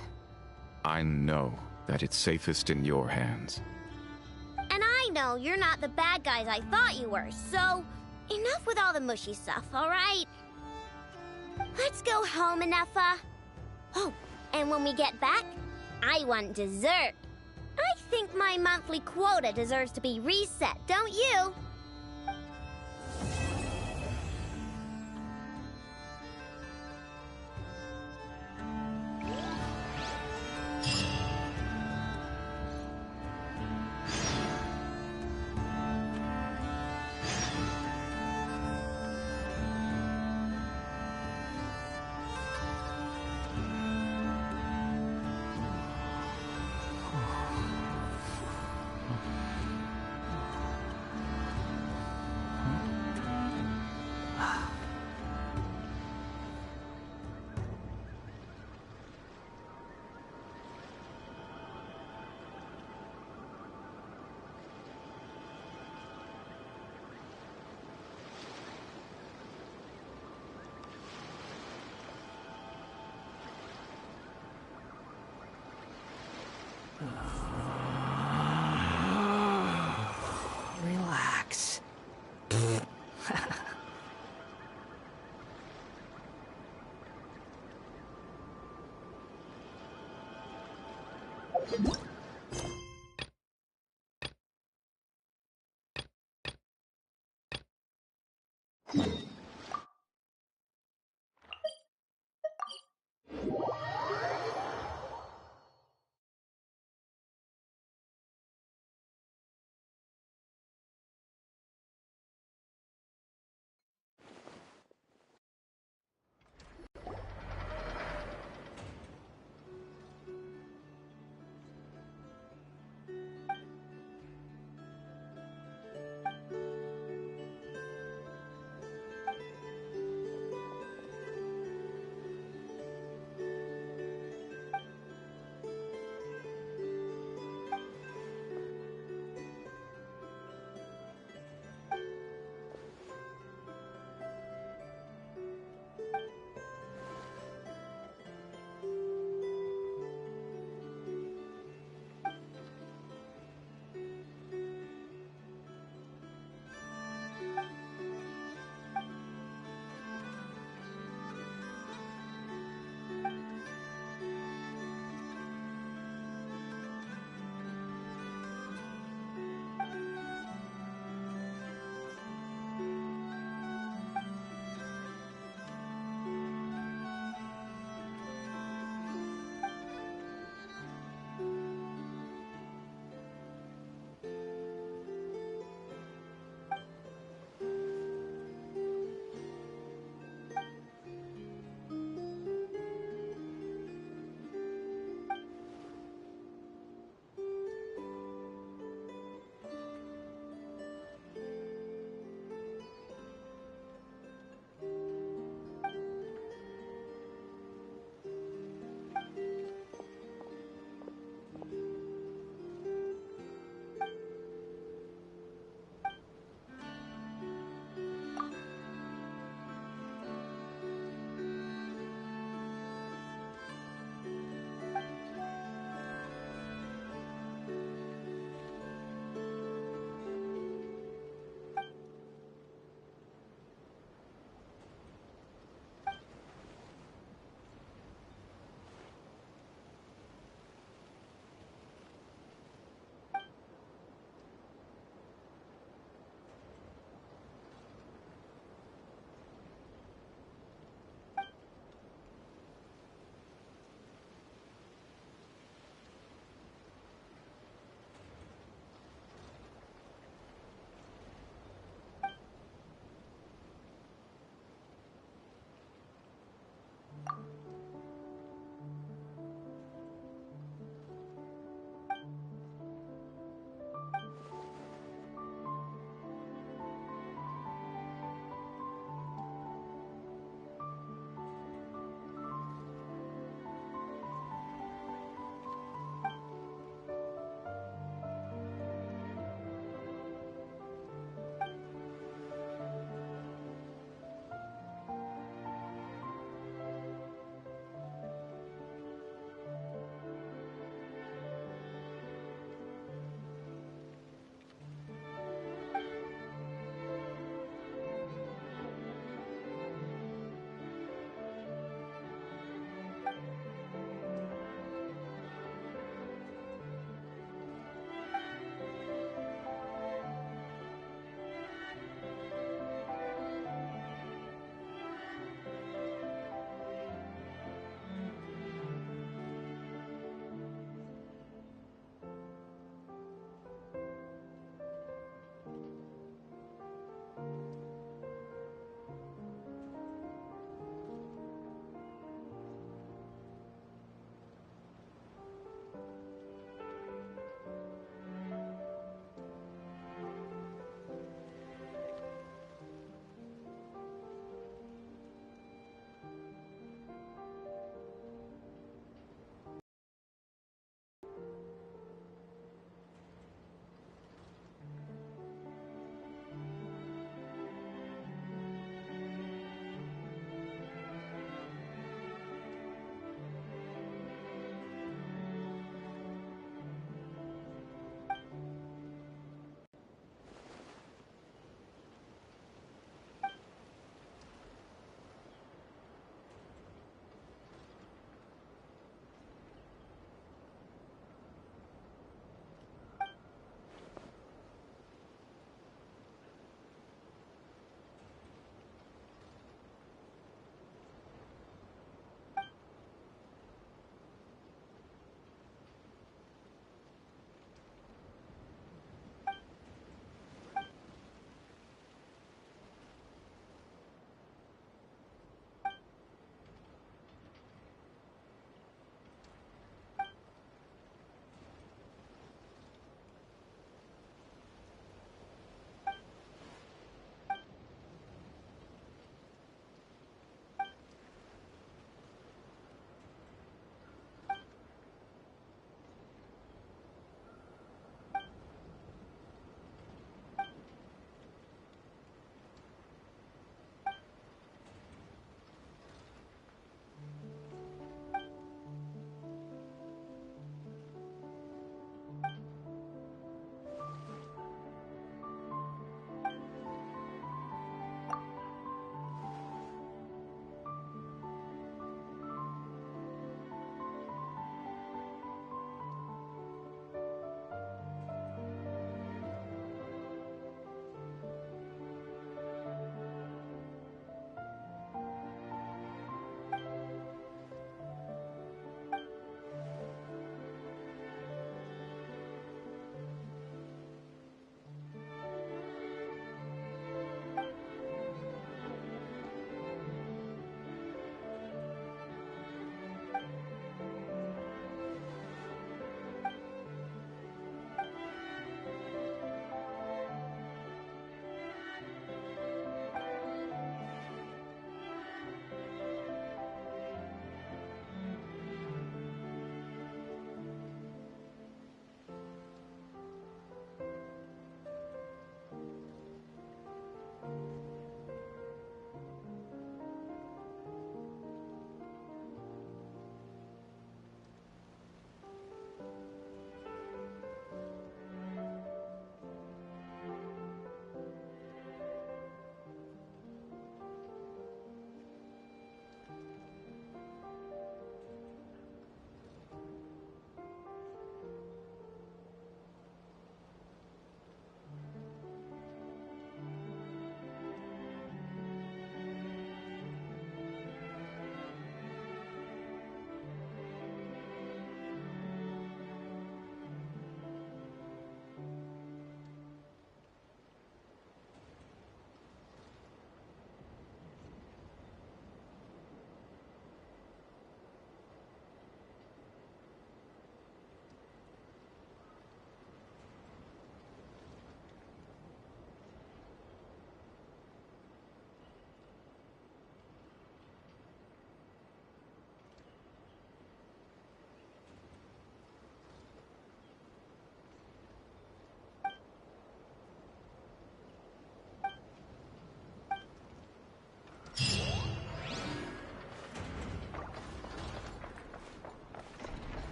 I know that it's safest in your hands. And I know you're not the bad guys I thought you were, so... Enough with all the mushy stuff, alright? Let's go home, Ineffa. Oh, and when we get back, I want dessert. I think my monthly quota deserves to be reset, don't you? Relax.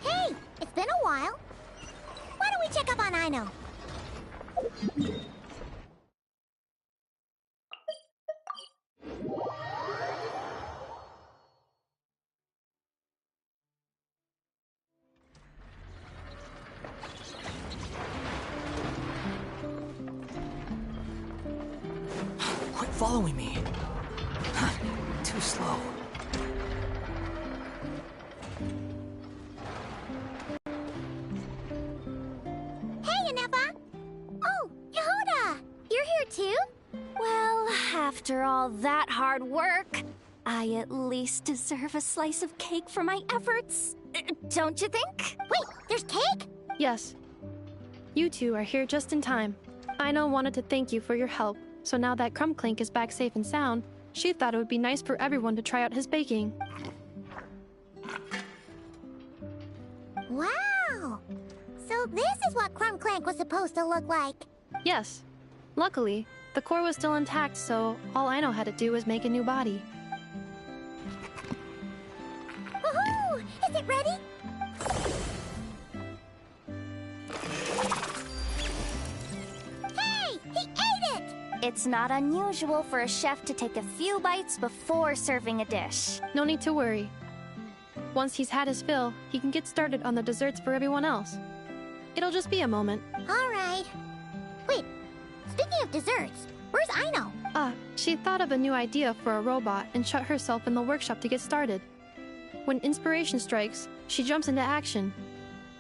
Hey, it's been a while. Why don't we check up on Ino? Quit following me. Too slow. Hey, Anefa! Oh, Yehuda! You're here too? Well, after all that hard work, I at least deserve a slice of cake for my efforts. Don't you think? Wait, there's cake? Yes. You two are here just in time. Ino wanted to thank you for your help, so now that Crumbclink is back safe and sound, she thought it would be nice for everyone to try out his baking. Wow! So this is what Crumbclank was supposed to look like. Yes. Luckily, the core was still intact, so all Ino had to do was make a new body. Woohoo! Is it ready? Hey! He ate it! It's not unusual for a chef to take a few bites before serving a dish. No need to worry. Once he's had his fill, he can get started on the desserts for everyone else. It'll just be a moment. All right. Wait, speaking of desserts, where's Ino? She thought of a new idea for a robot and shut herself in the workshop to get started. When inspiration strikes, she jumps into action.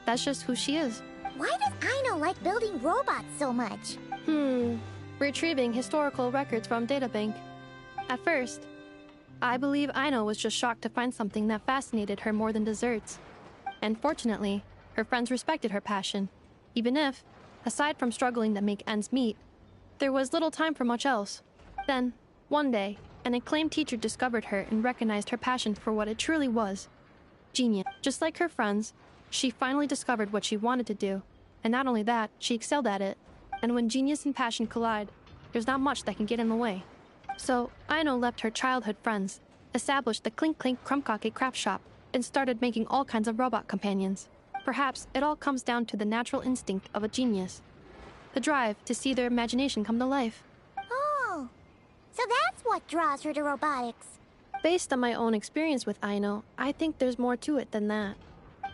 That's just who she is. Why does Ino like building robots so much? Retrieving historical records from databank. At first, I believe Ino was just shocked to find something that fascinated her more than desserts. And fortunately, her friends respected her passion, even if, aside from struggling to make ends meet, there was little time for much else. Then, one day, an acclaimed teacher discovered her and recognized her passion for what it truly was. Genius. Just like her friends, she finally discovered what she wanted to do, and not only that, she excelled at it. And when genius and passion collide, there's not much that can get in the way. So, Ino left her childhood friends, established the Clink Clink Crumbcocky craft shop, and started making all kinds of robot companions. Perhaps it all comes down to the natural instinct of a genius. The drive to see their imagination come to life. Oh, so that's what draws her to robotics. Based on my own experience with Ino, I think there's more to it than that.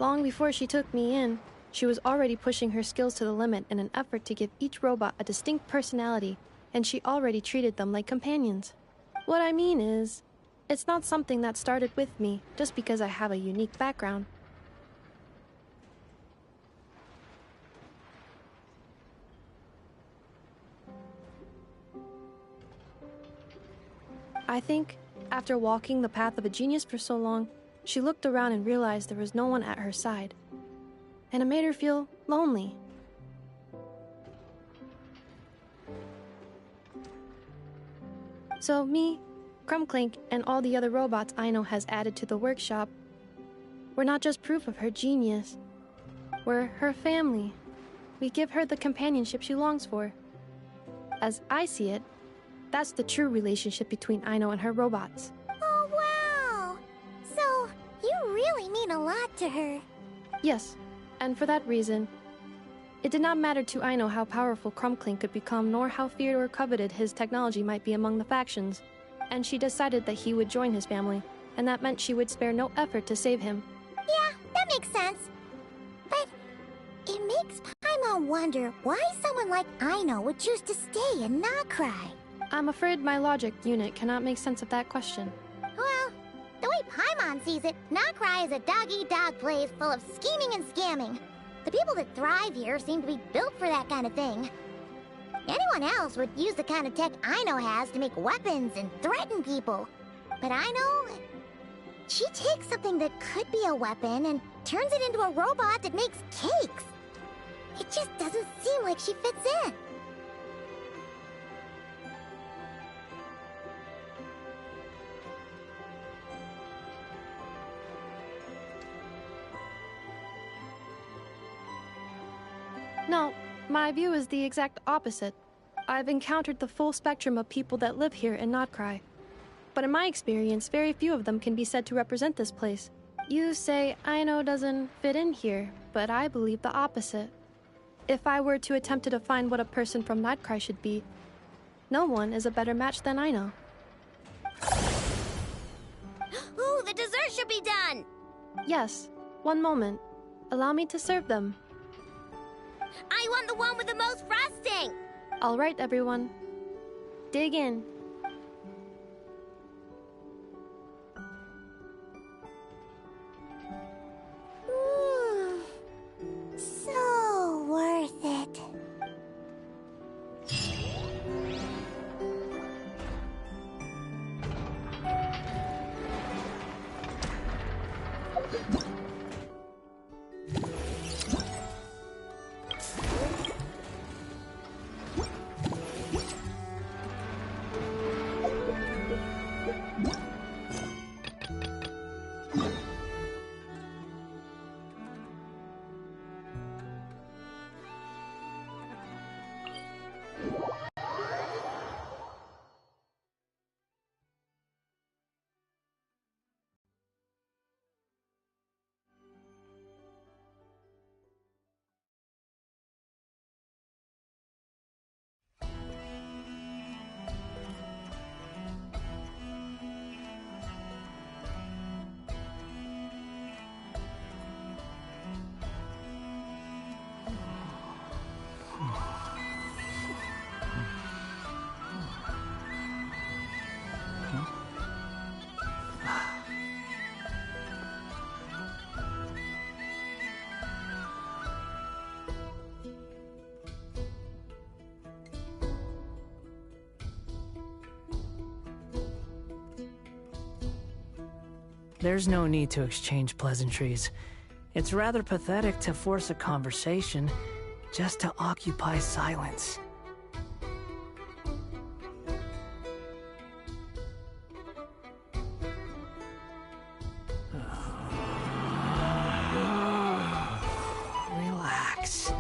Long before she took me in, she was already pushing her skills to the limit in an effort to give each robot a distinct personality, and she already treated them like companions. What I mean is, it's not something that started with me just because I have a unique background. I think, after walking the path of a genius for so long, she looked around and realized there was no one at her side. And it made her feel lonely. So me, Crumbclink, and all the other robots Ino has added to the workshop, we're not just proof of her genius. We're her family. We give her the companionship she longs for. As I see it, that's the true relationship between Ino and her robots. Oh, wow! So, you really mean a lot to her. Yes, and for that reason, it did not matter to Ino how powerful Crumbclink could become, nor how feared or coveted his technology might be among the factions, and she decided that he would join his family, and that meant she would spare no effort to save him. Yeah, that makes sense. But it makes Paimon wonder why someone like Ino would choose to stay and not cry. I'm afraid my logic unit cannot make sense of that question. Well, the way Paimon sees it, Nokrai is a dog-eat-dog place full of scheming and scamming. The people that thrive here seem to be built for that kind of thing. Anyone else would use the kind of tech Ino has to make weapons and threaten people. But Ino, she takes something that could be a weapon and turns it into a robot that makes cakes. It just doesn't seem like she fits in. No, my view is the exact opposite. I've encountered the full spectrum of people that live here in Notcry. But in my experience, very few of them can be said to represent this place. You say Aino doesn't fit in here, but I believe the opposite. If I were to attempt to define what a person from Nightcry should be, no one is a better match than Aino. Ooh, the dessert should be done! Yes, one moment. Allow me to serve them. I want the one with the most frosting! All right, everyone. Dig in. So worth it. There's no need to exchange pleasantries. It's rather pathetic to force a conversation just to occupy silence. Relax.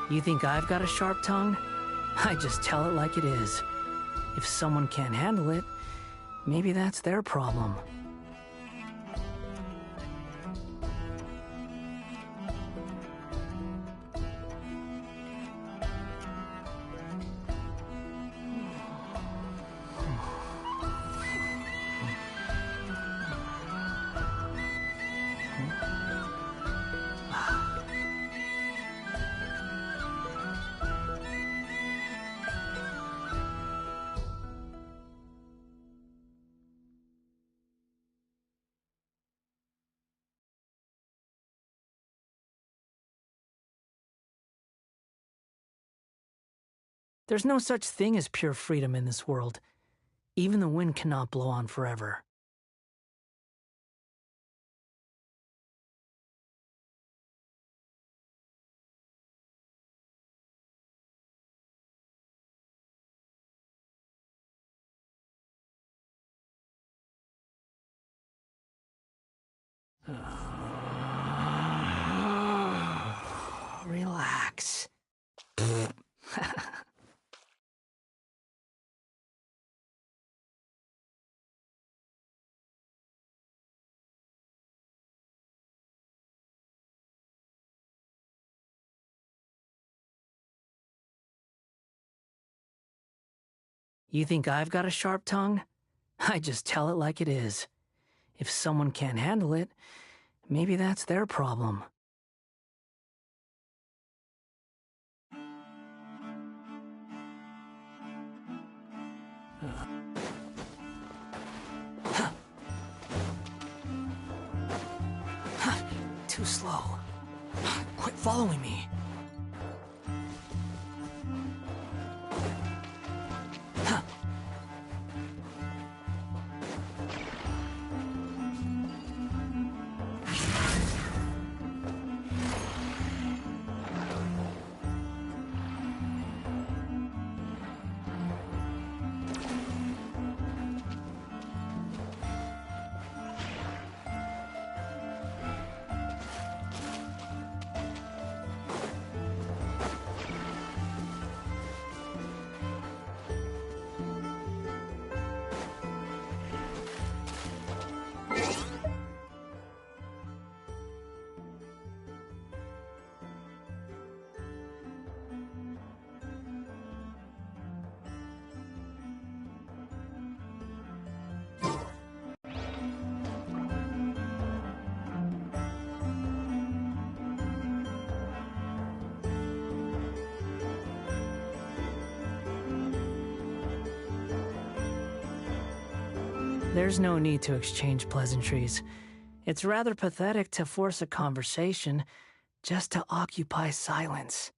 You think I've got a sharp tongue? I just tell it like it is. If someone can't handle it, maybe that's their problem. There's no such thing as pure freedom in this world. Even the wind cannot blow on forever. Relax. You think I've got a sharp tongue? I just tell it like it is. If someone can't handle it, maybe that's their problem. Too slow. Quit following me. There's no need to exchange pleasantries. It's rather pathetic to force a conversation just to occupy silence.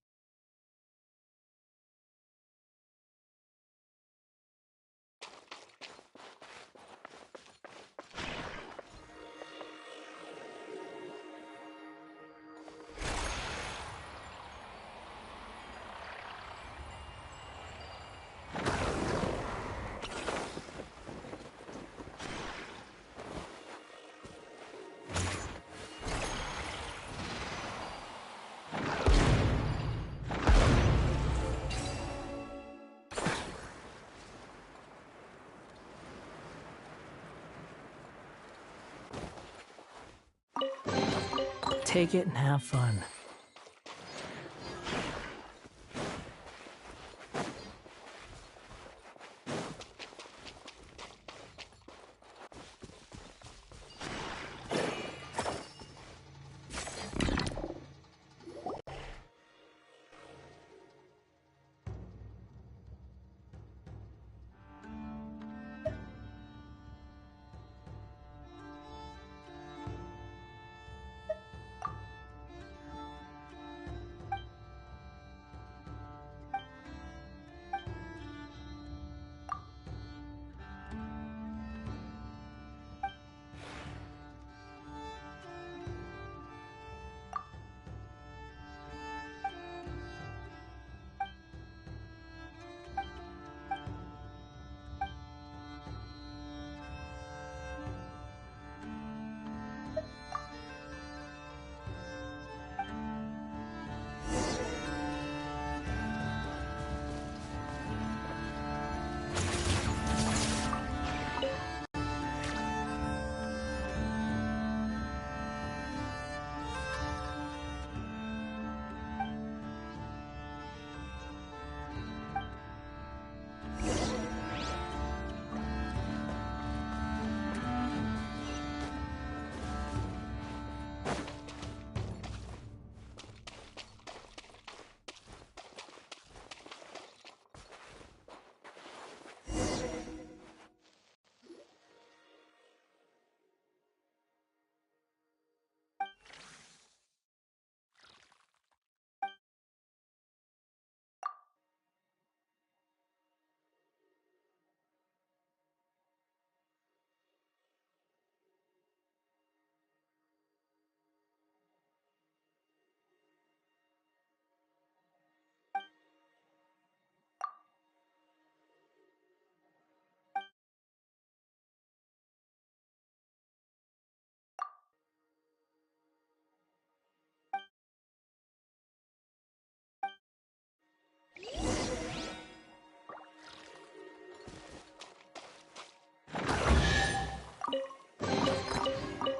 Take it and have fun.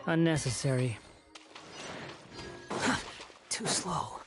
Unnecessary. Too slow.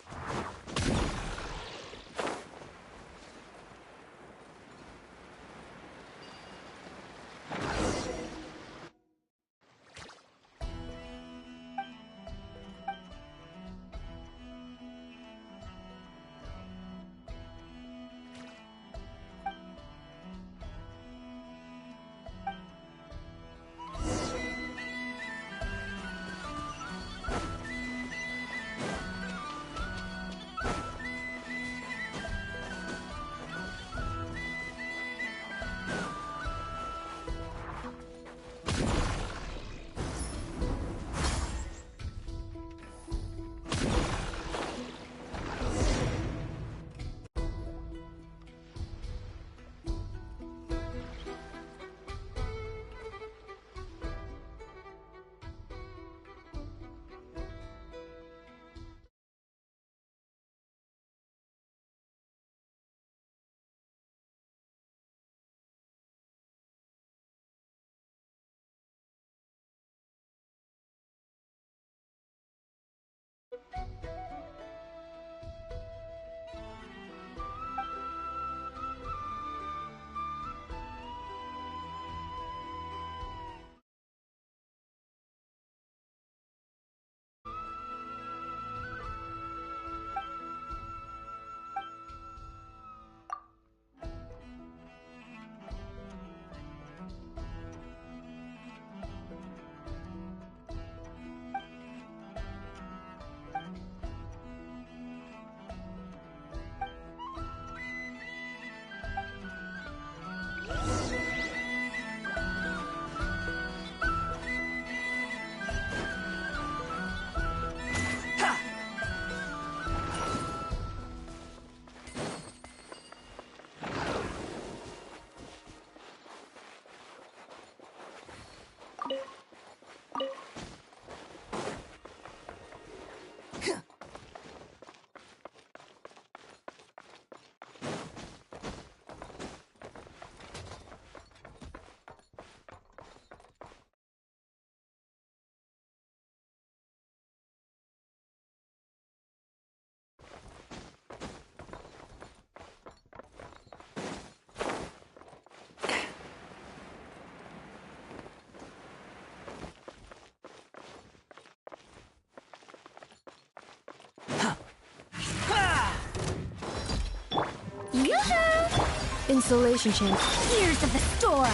Insulation chamber. Years of the storm!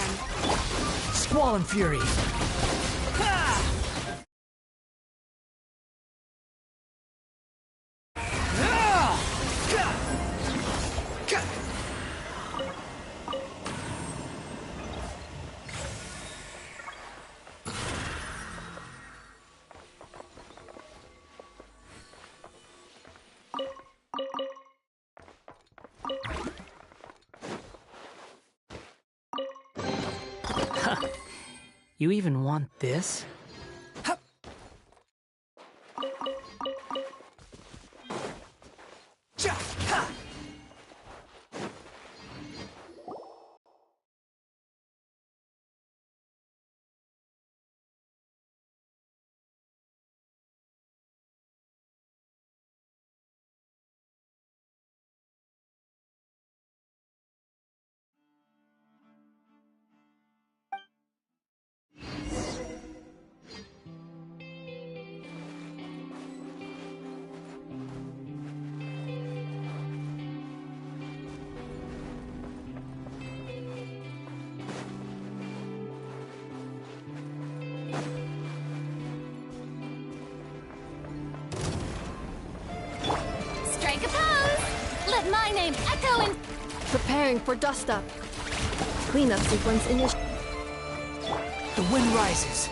Squall and fury. You even want this? Strike a pose! Let my name echo in... Preparing for dust up. Cleanup sequence initial. The wind rises.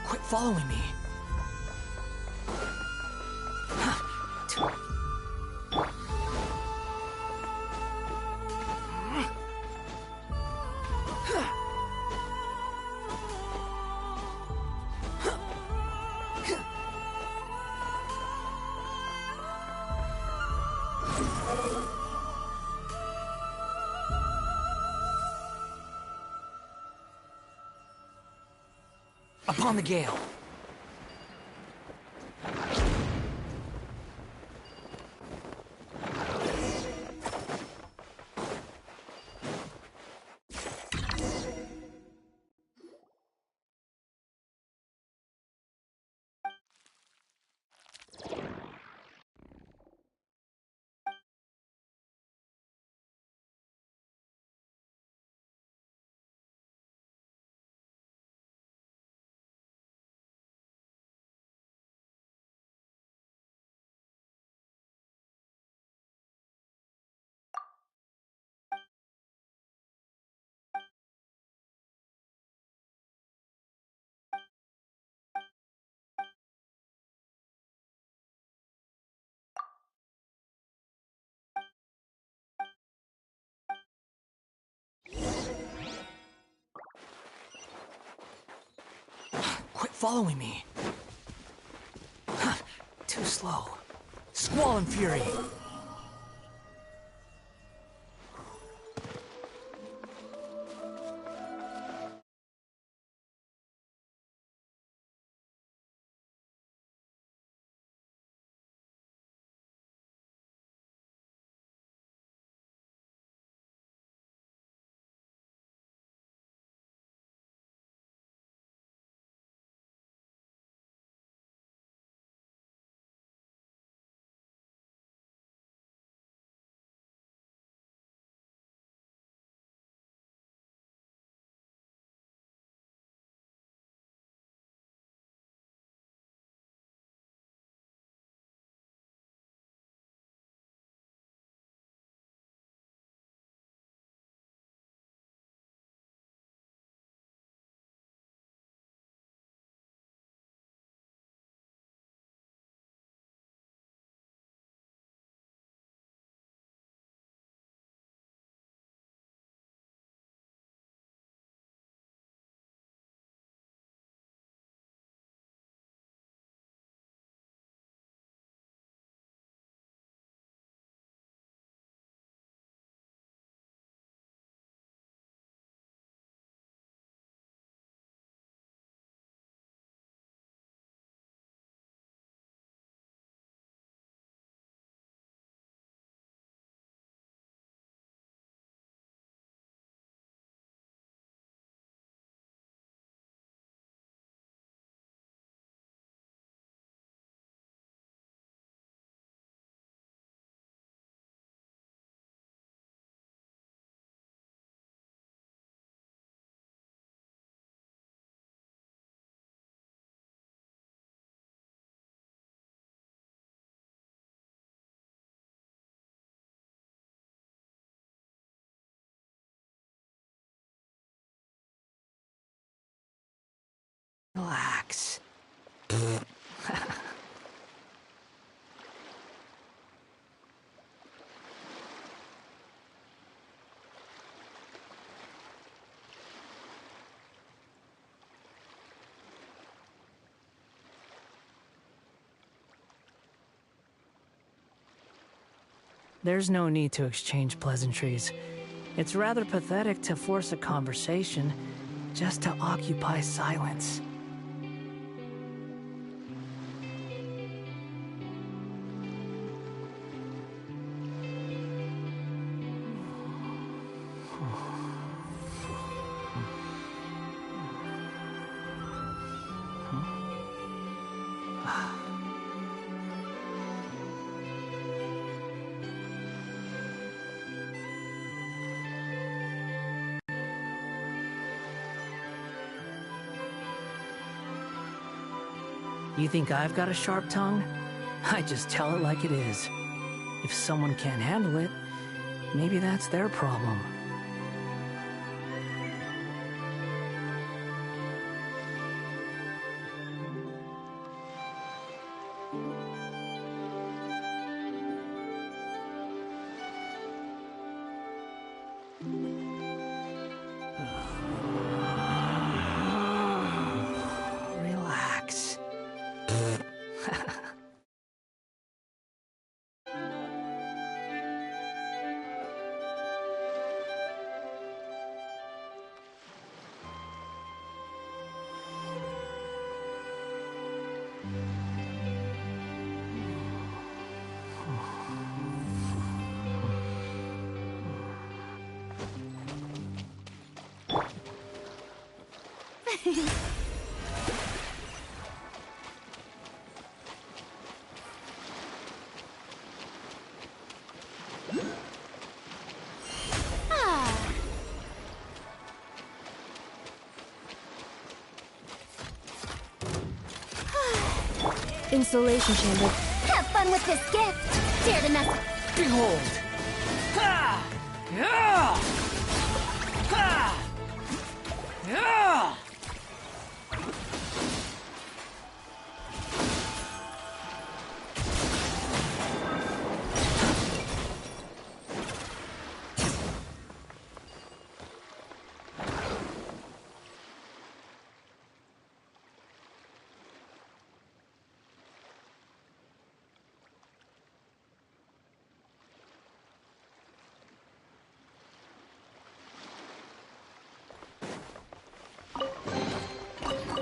Quit following me. Upon the gale. following me. Too slow. Squall and fury. Relax. There's no need to exchange pleasantries. It's rather pathetic to force a conversation just to occupy silence. You think I've got a sharp tongue? I just tell it like it is. If someone can't handle it, maybe that's their problem. Relax. Insulation chamber. Have fun with this gift! Dare to mess. Behold! Ha! Yeah! Ha! Yeah!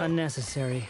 Unnecessary.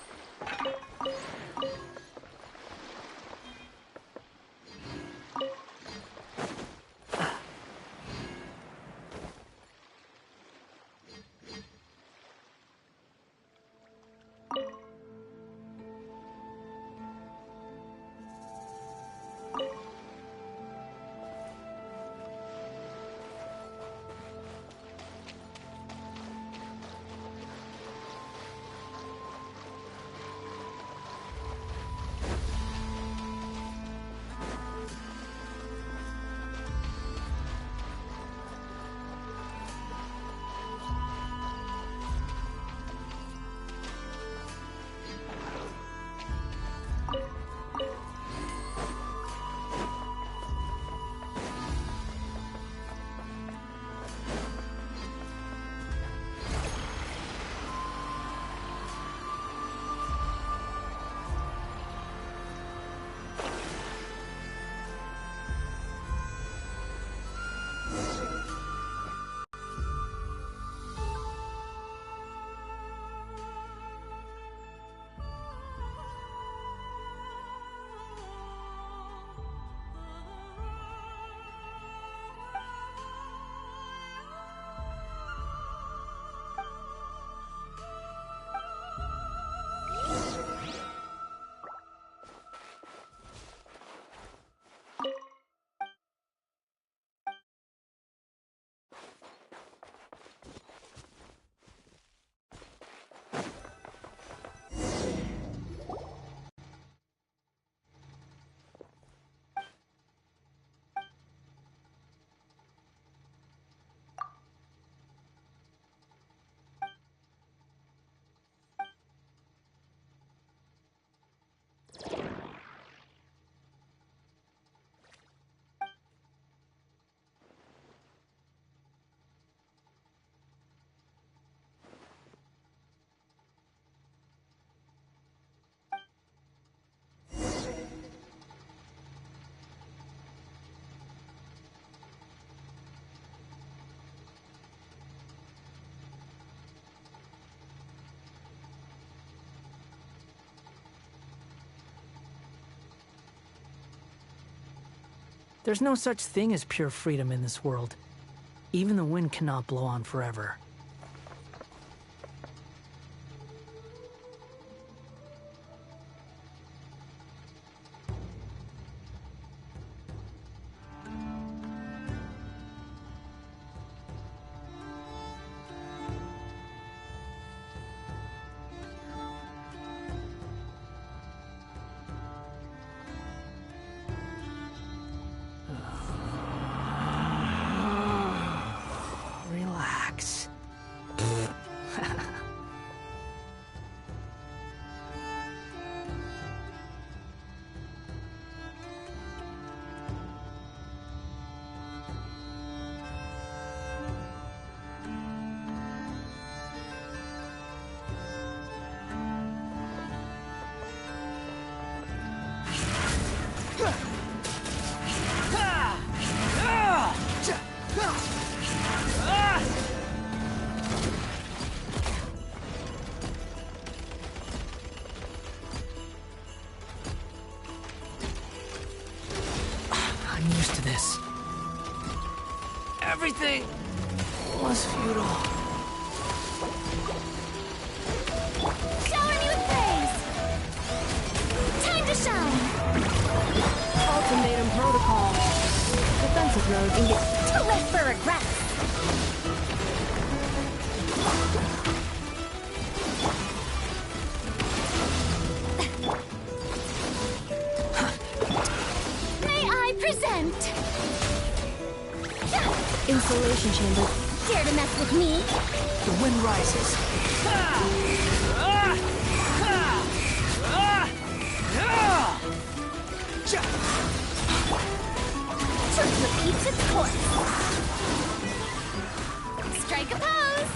There's no such thing as pure freedom in this world. Even the wind cannot blow on forever. Relax. I'm used to this. Everything was futile. Shower me with praise! Time to shine! Ultimatum protocol. Defensive mode engaged. To live for regrets! May I present? Insulation chamber. Dare to mess with me? The wind rises. Truth repeats its course. Strike a pose!